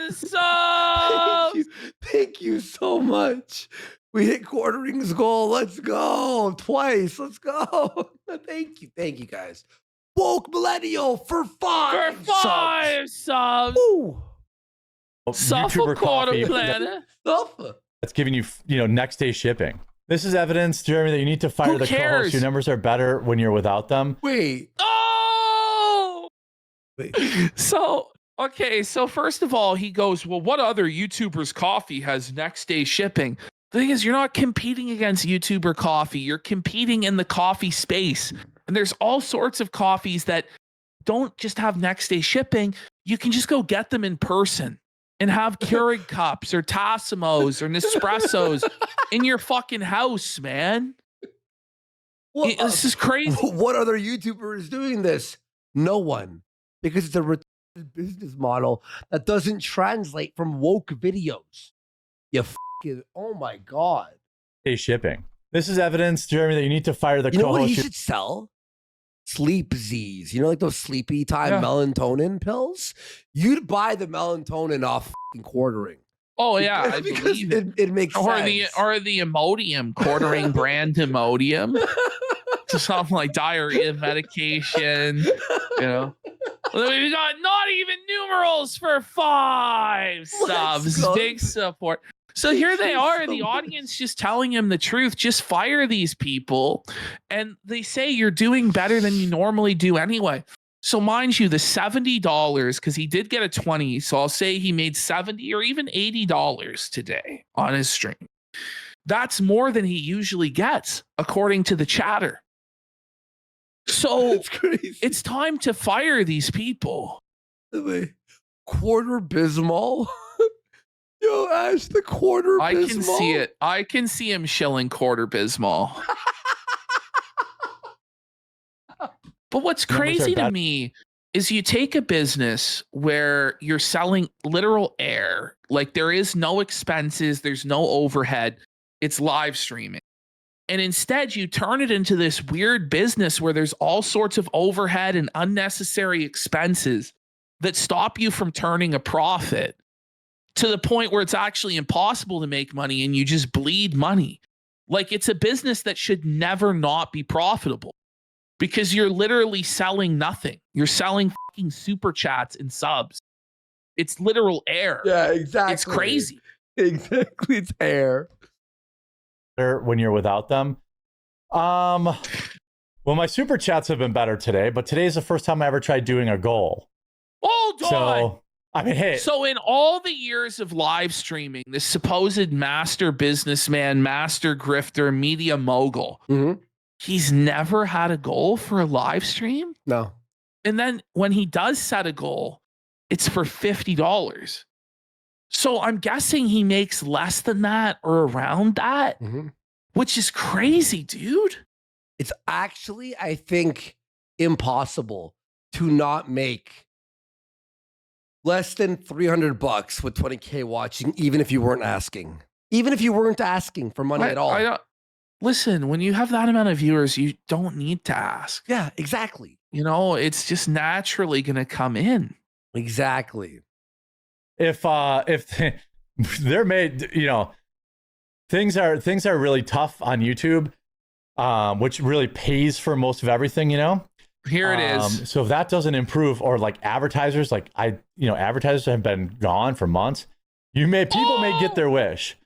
10 subs. Thank you so much. We hit Quartering's goal. Let's go. Twice. Let's go. Thank you guys. Woke Millennial for 5 For 5 subs. Ooh. Suffolk YouTuber coffee Quarter Planet. Suffolk. that's giving you, next day shipping. This is evidence, Jeremy, that you need to fire Who the cares? co-hosts. Your numbers are better when you're without them. Wait. Oh! Wait. So first of all, he goes, well, what other YouTuber's coffee has next day shipping? The thing is, you're not competing against YouTuber coffee. You're competing in the coffee space. And there's all sorts of coffees that don't just have next day shipping. You can just go get them in person and have Keurig cups or Tassimos or Nespressos in your fucking house, man. Well, This is crazy. What other YouTuber is doing this? No one. Because it's a retarded business model that doesn't translate from woke videos. You fucking, oh my God. Day shipping. This is evidence, Jeremy, that you need to fire the You know what he co-host. should sell? Sleep Z's. You know, like those sleepy time Yeah. melatonin pills? You'd buy the melatonin off fucking quartering. Oh yeah, I Because believe it. it makes Or sense. the Imodium, quartering brand Imodium. To something like diarrhea medication, you know. We got not even numerals for 5 subs. go. Big support. So here they are, the audience just telling him the truth. Just fire these people. And they say you're doing better than you normally do anyway. So mind you, the $70, because he did get a 20, so I'll say he made $70 or even $80 today on his stream. That's more than he usually gets, according to the chatter. So It's crazy. it's time to fire these people. Wait, quarter Bismol? Yo, Ash, the quarter I Bismol. can see it. I can see him shilling quarter Bismol. But what's Numbers are crazy to bad. me is you take a business where you're selling literal air, like there is no expenses, there's no overhead, it's live streaming. And instead, you turn it into this weird business where there's all sorts of overhead and unnecessary expenses that stop you from turning a profit to the point where it's actually impossible to make money and you just bleed money. Like it's a business that should never not be profitable because you're literally selling nothing. You're selling fucking super chats and subs. It's literal air. Yeah, exactly. It's crazy. Exactly. It's air. When you're without them. Well, my super chats have been better today, but today's the first time I ever tried doing a goal. Hold on. So, I mean, hey, So in all the years of live streaming, this supposed master businessman, master grifter, media mogul, Mhm. he's never had a goal for a live stream. No. And then when he does set a goal, it's for $50. So I'm guessing he makes less than that or around that, Mhm. which is crazy, dude. It's actually, I think, impossible to not make less than $300 with 20K watching, even if you weren't asking. Even if you weren't asking for money at all. I don't, listen, when you have that amount of viewers, you don't need to ask. Yeah, exactly. You know, it's just naturally going to come in. Exactly. if they're made, you know, things are really tough on YouTube, which really pays for most of everything, you know. Here it is. So if that doesn't improve, or like advertisers, advertisers have been gone for months. People may get their wish.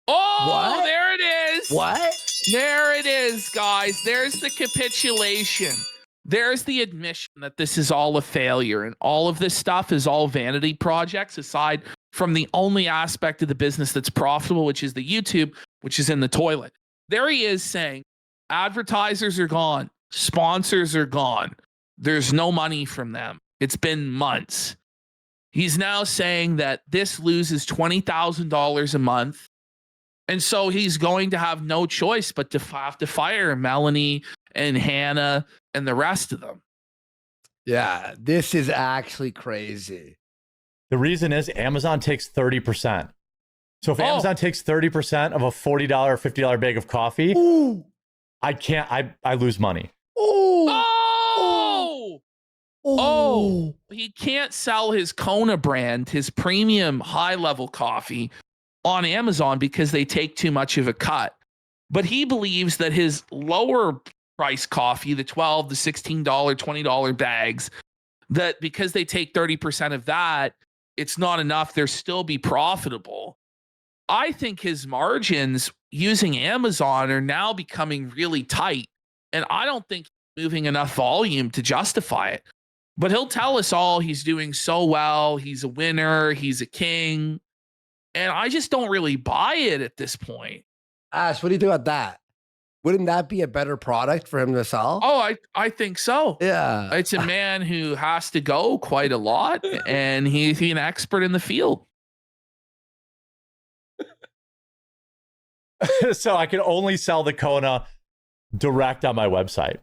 Oh, What? there it is. What? There it is, guys. There's the capitulation. There's the admission that this is all a failure and all of this stuff is all vanity projects aside from the only aspect of the business that's profitable, which is the YouTube, which is in the toilet. There he is saying advertisers are gone. Sponsors are gone. There's no money from them. It's been months. He's now saying that this loses $20,000 a month. And so he's going to have no choice but to have to fire Melanie and Hannah and the rest of them. Yeah, this is actually crazy. The reason is Amazon takes 30%. So if Oh. Amazon takes 30% of a $40 or $50 bag of coffee, Ooh. I lose money. Ooh. Oh! Oh! He can't sell his Kona brand, his premium high-level coffee on Amazon because they take too much of a cut. But he believes that his lower price coffee, the $12, the $16, $20 bags, that because they take 30% of that, it's not enough. They'll still be profitable. I think his margins using Amazon are now becoming really tight. And I don't think he's moving enough volume to justify it. But he'll tell us all he's doing so well. He's a winner. He's a king. And I just don't really buy it at this point. Ash, what do you think about that? Wouldn't that be a better product for him to sell? Oh, I think so. Yeah. It's a man who has to go quite a lot, and he's an expert in the field. So I can only sell the Kona direct on my website.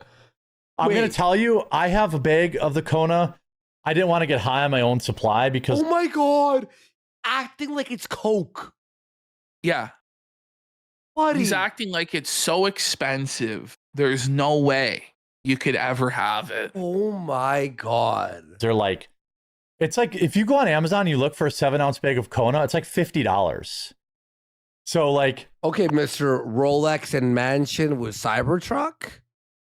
I'm going Wait. to tell you, I have a bag of the Kona. I didn't want to get high on my own supply because Oh my God. Acting like it's Coke. Yeah. Buddy. He's acting like it's so expensive. There's no way you could ever have it. Oh my God. they're like, it's like if you go on Amazon, you look for a 7-ounce bag of Kona, it's like $50. So like, Okay, Mr. Rolex and Mansion with Cybertruck?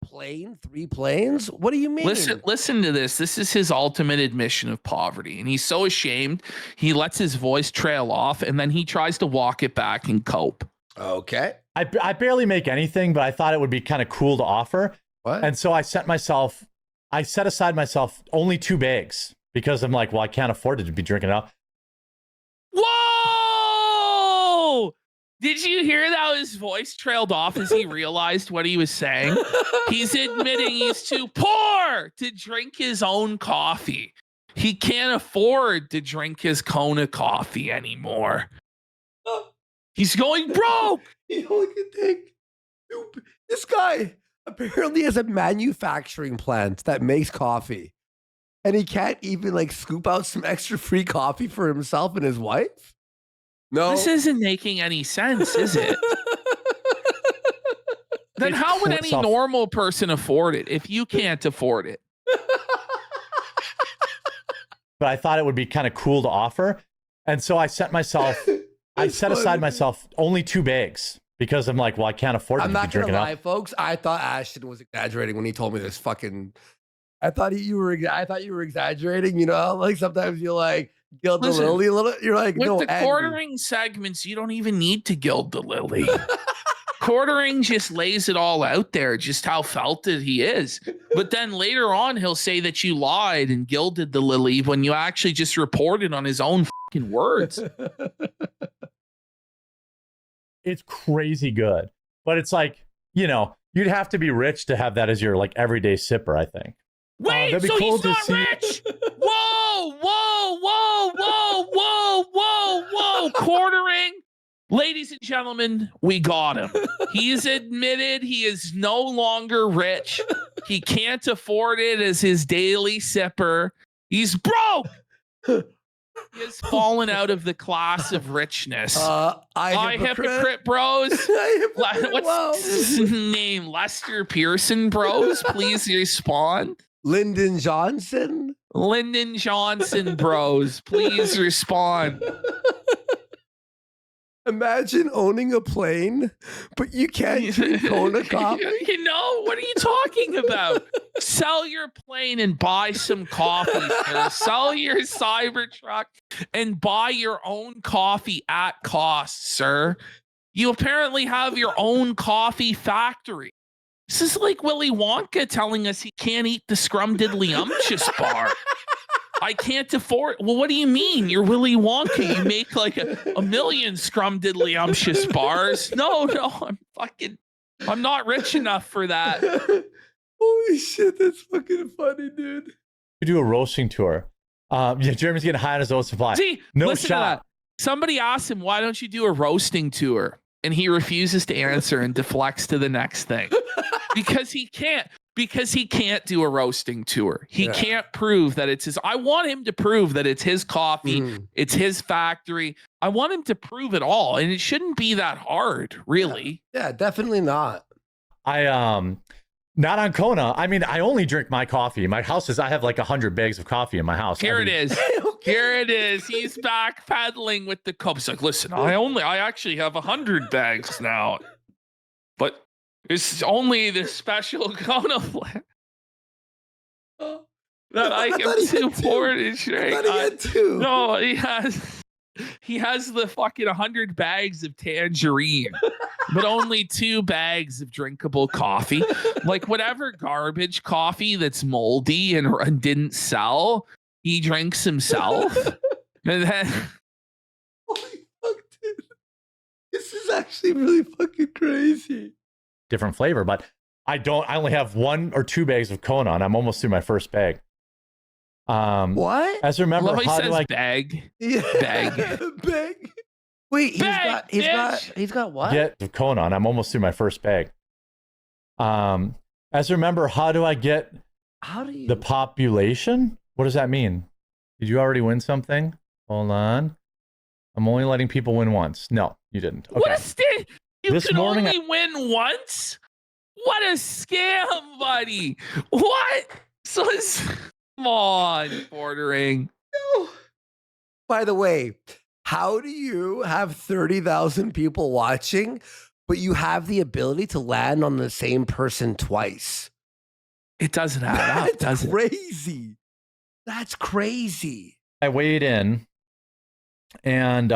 Plane? 3 planes? What do you mean? Listen to this. This is his ultimate admission of poverty. And he's so ashamed, he lets his voice trail off and then he tries to walk it back and cope. Okay. I barely make anything, but I thought it would be kind of cool to offer. What? And so I set aside myself only 2 bags because I'm like, well, I can't afford it to be drinking it up. Whoa! Did you hear how his voice trailed off as he realized what he was saying? He's admitting he's too poor to drink his own coffee. He can't afford to drink his Kona coffee anymore. He's going broke. You only can take this guy apparently has a manufacturing plant that makes coffee. And he can't even like scoop out some extra free coffee for himself and his wife? No. This isn't making any sense, is it? Then It's how would cool any stuff. normal person afford it if you can't afford it? But I thought it would be kind of cool to offer. And so I set aside myself only 2 bags because I'm like, well, I can't afford it I'm to be not gonna drinking lie, up. folks. I thought Ashton was exaggerating when he told me this fucking. I thought you were exaggerating. You know, like sometimes you like gild the Listen, lily a little. You're like, With no, the Andy. quartering segments, you don't even need to gild the lily. Quartering just lays it all out there, just how felted he is. But then later on, he'll say that you lied and gilded the lily when you actually just reported on his own fucking words. It's crazy good. But it's like, you know, you'd have to be rich to have that as your like everyday sipper, I think. Wait, that'd be so cool he's to not see. rich? Whoa, whoa, whoa, whoa, whoa, whoa, whoa. Quartering. Ladies and gentlemen, we got him. He's admitted he is no longer rich. He can't afford it as his daily sipper. He's broke. He has fallen out of the class of richness. I hypocrite bros. What's his name? Lester Pearson bros. Please respond. Lyndon Johnson? Lyndon Johnson bros. Please respond. Imagine owning a plane, but you can't drink Kona coffee. You know, what are you talking about? Sell your plane and buy some coffee, sir. Sell your Cybertruck and buy your own coffee at cost, sir. You apparently have your own coffee factory. This is like Willy Wonka telling us he can't eat the scrumdiddlyumptious bar. I can't afford. Well, what do you mean? You're Willy Wonka. You make like a million scrumdiddlyumptious bars. No, I'm not rich enough for that. Holy shit, that's fucking funny, dude. You do a roasting tour. Yeah, Jeremy's getting high on his own supply. See, No listen to shot. that. Somebody asked him, why don't you do a roasting tour? And he refuses to answer and deflects to the next thing. Because he can't do a roasting tour. He Yeah. can't prove that it's his. I want him to prove that it's his coffee. Mhm. It's his factory. I want him to prove it all. And it shouldn't be that hard, really. Yeah, definitely not. Not on Kona. I mean, I only drink my coffee. My house I have like 100 bags of coffee in my house. Here it is. Okay. Here it is. He's backpedaling with the cup. He's like, listen, I actually have 100 bags now. But it's only the special Kona flavor that I thought can he had support two. and drink. I thought he had 2. No, he has the fucking 100 bags of tangerine, but only 2 bags of drinkable coffee. Like whatever garbage coffee that's moldy and didn't sell, he drinks himself. And then Holy is actually really fucking crazy. different flavor, but I only have 1 or 2 bags of Kona. I'm almost through my first bag. What? As remember, Love how how he do says I bag. Yeah. Bag. Bag. Wait, Bag, he's got what? get of Kona? I'm almost through my first bag. As remember, how do I get How do you? the population? What does that mean? Did you already win something? Hold on. I'm only letting people win once. No, you didn't. Okay. What a stick! You This can morning only win once? What a scam, buddy! What? So it's come on, bordering. By the way, how do you have 30,000 people watching, but you have the ability to land on the same person twice? It doesn't add up, That's does it? crazy. That's crazy. I weighed in, and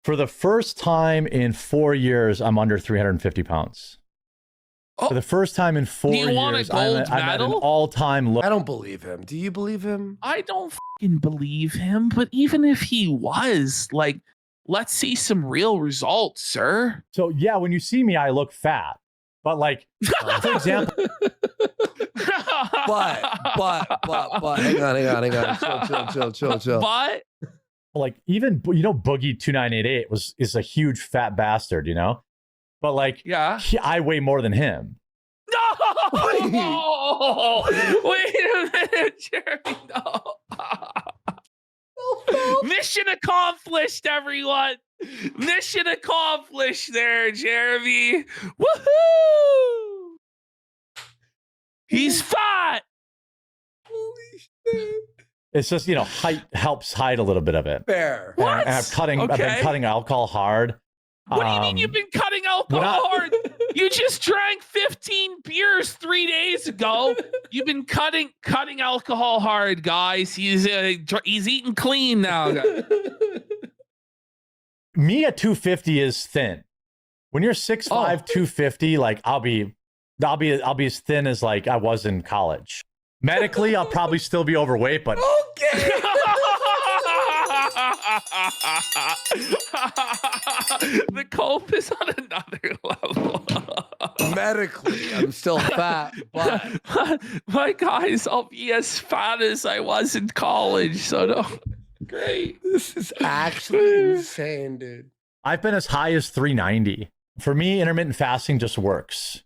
for the first time in 4 years, I'm under 350 pounds. Oh, For the first time in 4 Do you want a years, gold I'm at an medal? all-time low. I don't believe him. Do you believe him? I don't fucking believe him, but even if he was, like, let's see some real results, sir. So yeah, when you see me, I look fat. But like, for example, But, hang on. Chill. But like even Boogie 2988 is a huge fat bastard, But like, yeah. I weigh more than him. No! Wait a minute, Jeremy. No. Mission accomplished, everyone. Mission accomplished there, Jeremy. Woohoo! He's fat. Holy shit. It's just height helps hide a little bit of it. Fair. And What? I've been Okay. cutting alcohol hard. What do you mean you've been cutting alcohol hard? You just drank 15 beers 3 days ago. You've been cutting alcohol hard, guys. He's eating clean now. Me at 250 is thin. When you're 6'5", 250, like I'll be as thin as like I was in college. Medically, I'll probably still be overweight, but Okay. The cope is on another level. Medically, I'm still fat, but My guys, I'll be as fat as I was in college. So no, great. this is actually insane, dude. I've been as high as 390. For me, intermittent fasting just works.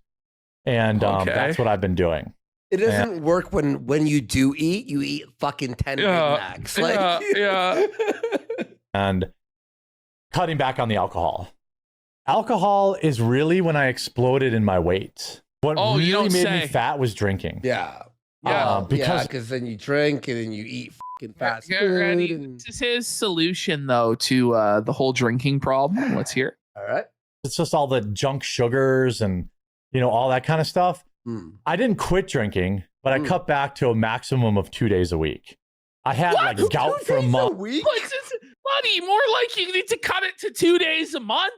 And Okay. that's what I've been doing. It doesn't work when you do eat. You eat fucking 10 Big Macs. Like, yeah. And cutting back on the alcohol. Alcohol is really when I exploded in my weight. What Oh, you really don't made me say. fat was drinking. yeah. Yeah, because then you drink and then you eat fucking fast Get food. ready. And, This is his solution, though, to the whole drinking problem. Let's hear it. all right. It's just all the junk sugars and all that kind of stuff. I didn't quit drinking, but I cut back to a maximum of 2 days a week. I had What? like gout for a month. week? What's this? Buddy, more like you need to cut it to 2 days a month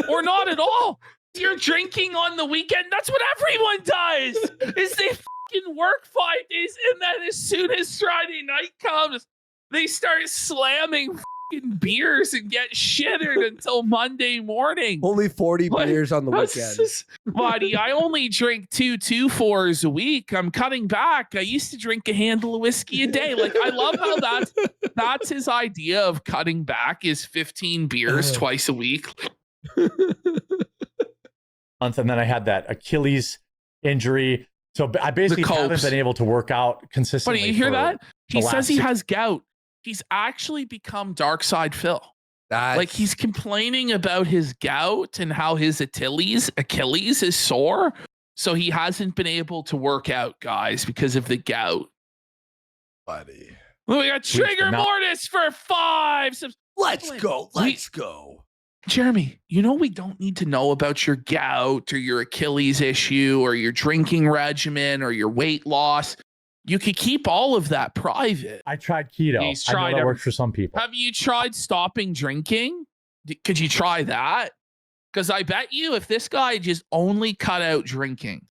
or not at all. You're drinking on the weekend. That's what everyone does. Is they fucking work 5 days and then as soon as Friday night comes, they start slamming fucking beers and get shittered until Monday morning. Only 40 What? beers on the That's weekend. just- buddy, I only drink 2.24s a week. I'm cutting back. I used to drink a handle of whiskey a day. Like, I love how that's his idea of cutting back is 15 beers twice a week. Month, and then I had that Achilles injury. So I basically haven't copes. been able to work out consistently. Buddy, you hear for that? He the says last he 6 has gout. He's actually become Dark Side Phil. Like, he's complaining about his gout and how his Achilles is sore. So he hasn't been able to work out, guys, because of the gout. buddy. We got Trigger now- Mortis for 5 subs. Let's go. We- Let's go. Jeremy, we don't need to know about your gout or your Achilles issue or your drinking regimen or your weight loss. You could keep all of that private. I tried keto. He's I know tried that every- works for some people. Have you tried stopping drinking? Could you try that? Because I bet you if this guy just only cut out drinking,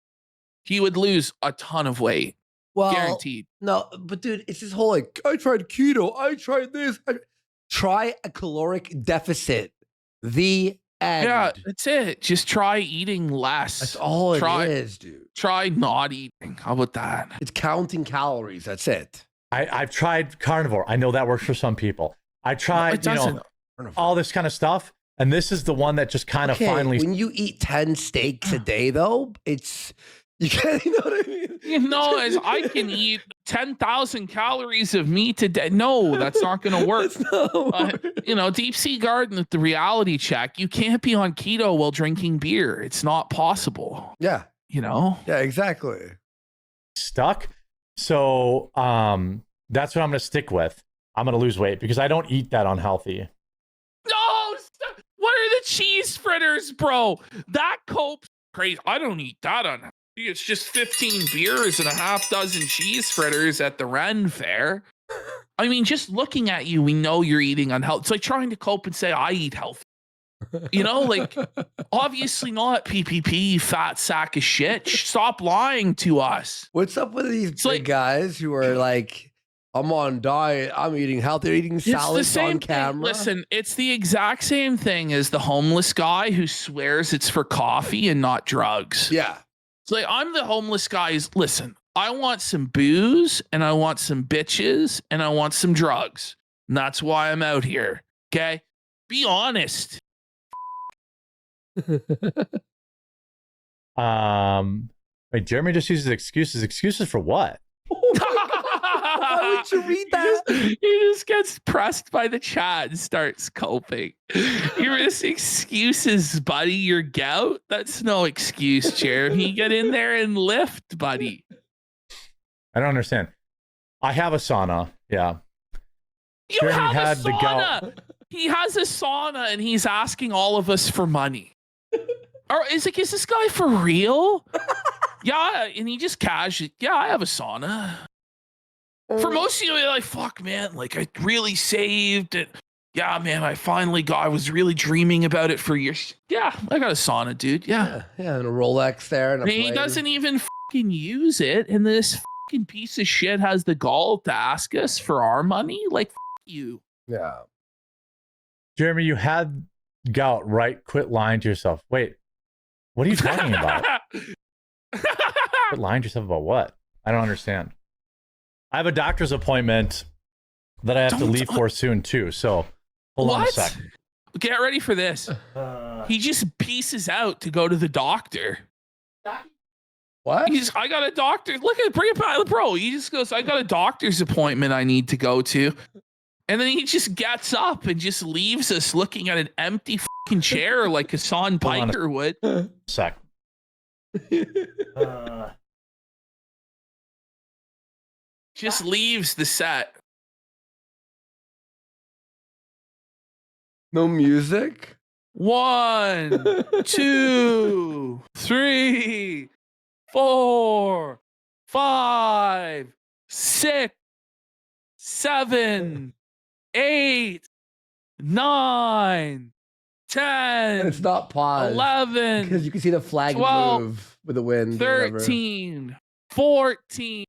he would lose a ton of weight. Well, Guaranteed. no, but dude, it's this whole like, I tried keto. I tried this. Try a caloric deficit. The Yeah, that's it. Just try eating less. That's all it Try- is, dude. Try not eating. How about that? It's counting calories. That's it. I've tried carnivore. I know that works for some people. I tried, it doesn't. all this kind of stuff. And this is the one that just kind of finally. When you eat 10 steaks a day, though, it's you can't. You know what I mean? You know, as I can eat 10,000 calories of meat a day. No, that's not going to work. That's not You know, Deep Sea Garden with the reality check. You can't be on keto while drinking beer. It's not possible. yeah. You know? Yeah. Exactly. Stuck. So that's what I'm going to stick with. I'm going to lose weight because I don't eat that unhealthy. No! What are the cheese fritters, bro? That cope's crazy. I don't eat that unhealthy. It's just 15 beers and a half dozen cheese fritters at the Ren Fair. I mean, just looking at you, we know you're eating unhealthy. It's like trying to cope and say, I eat healthy. You know, like, obviously not, PPP, you fat sack of shit. Stop lying to us. What's up with these It's big like- guys who are like, I'm on diet, I'm eating healthy, they're eating It's the salads same on thing. camera? Listen, it's the exact same thing as the homeless guy who swears it's for coffee and not drugs. Yeah. It's like, I'm the homeless guy. Listen, I want some booze and I want some bitches and I want some drugs. And that's why I'm out here. Okay? Be honest. Wait, Jeremy just uses excuses. Excuses for what? Why would you read that? He just gets pressed by the chat and starts coping. You're just excuses, buddy. Your gout? That's no excuse, Jeremy. Get in there and lift, buddy. I don't understand. I have a sauna. Yeah. You Jeremy have had a the gout. sauna. He has a sauna and he's asking all of us for money. Or is this guy for real? Yeah, and he just casually, yeah, I have a sauna. For most of you, you're like, fuck, man, like I really saved it. Yeah, man, I was really dreaming about it for years. Yeah, I got a sauna, dude. Yeah. Yeah, and a Rolex there. And a And he plane. doesn't even fucking use it. And this fucking piece of shit has the gall to ask us for our money. Like, you. Yeah. Jeremy, you had gout, right? Quit lying to yourself. Wait, what are you talking about? Quit lying to yourself about what? I don't understand. I have a doctor's appointment that I have to leave for soon too. So hold on a sec. Get ready for this. He just pieces out to go to the doctor. What? I got a doctor. Bring it back, bro. He just goes, I got a doctor's appointment I need to go to. And then he just gets up and just leaves us looking at an empty fucking chair like Hassan Hold on a Piker would. Sec. Just leaves the set. No music? 1, 2, 3, 4, 5, 6, 7, 8, 9, 10. And it's not paused. 11, Because you can see the flag 12, move with the wind. or whatever. 13, 14,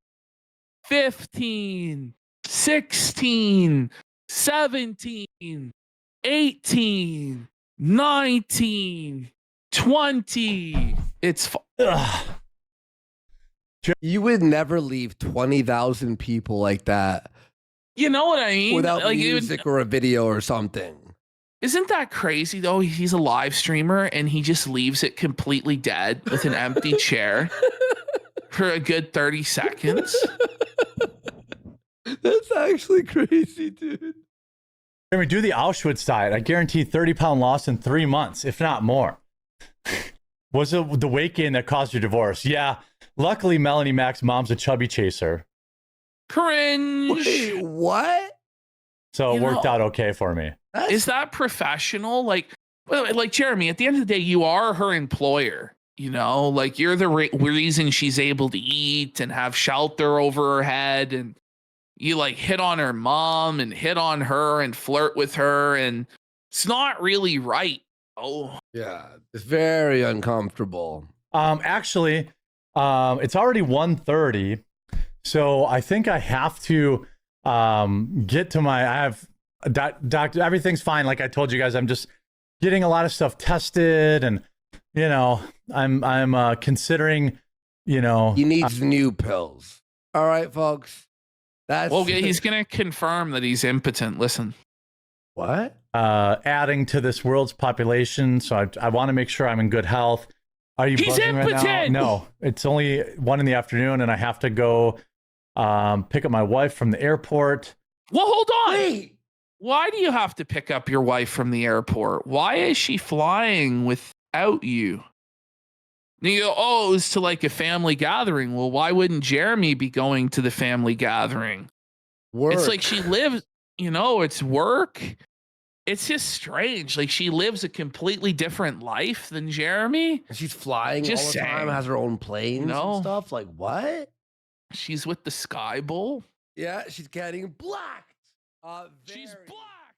15, 16, 17, 18, 19, 20. It's You would never leave 20,000 people like that you know what I mean? without Like, it would- music or a video or something. Isn't that crazy though? He's a live streamer and he just leaves it completely dead with an empty chair for a good 30 seconds. That's actually crazy, dude. Jeremy, do the Auschwitz diet. I guarantee 30-pound loss in 3 months, if not more. Was it the weight gain that caused your divorce? Yeah. Luckily, Melanie Mac's mom's a chubby chaser, Cringe. Wait, what? so it You worked know- out okay for me. That's, Is that professional? Like Jeremy, at the end of the day, you are her employer. You know, like you're the reason she's able to eat and have shelter over her head. And you like hit on her mom and hit on her and flirt with her. And it's not really right. Oh, yeah, it's very uncomfortable. Actually, it's already 1:30, so I think I have to get to my. I have doctor. Everything's fine. Like I told you guys, I'm just getting a lot of stuff tested, and I'm considering, He needs new pills. All right, folks. That's Well, he's going to confirm that he's impotent. Listen. what? adding to this world's population. So I want to make sure I'm in good health. Are you He's buzzing right now? impotent! No, it's only 1 PM, and I have to go pick up my wife from the airport. Well, hold on. Wait. Why do you have to pick up your wife from the airport? Why is she flying without you? And you go, oh, it was to like a family gathering. Well, why wouldn't Jeremy be going to the family gathering? Work. It's like she lives, it's work. It's just strange. Like she lives a completely different life than Jeremy. She's flying Just all the time, saying. has her own planes No. and stuff. Like what? She's with the Sky Bowl. Yeah, she's getting blacked. She's Very- black.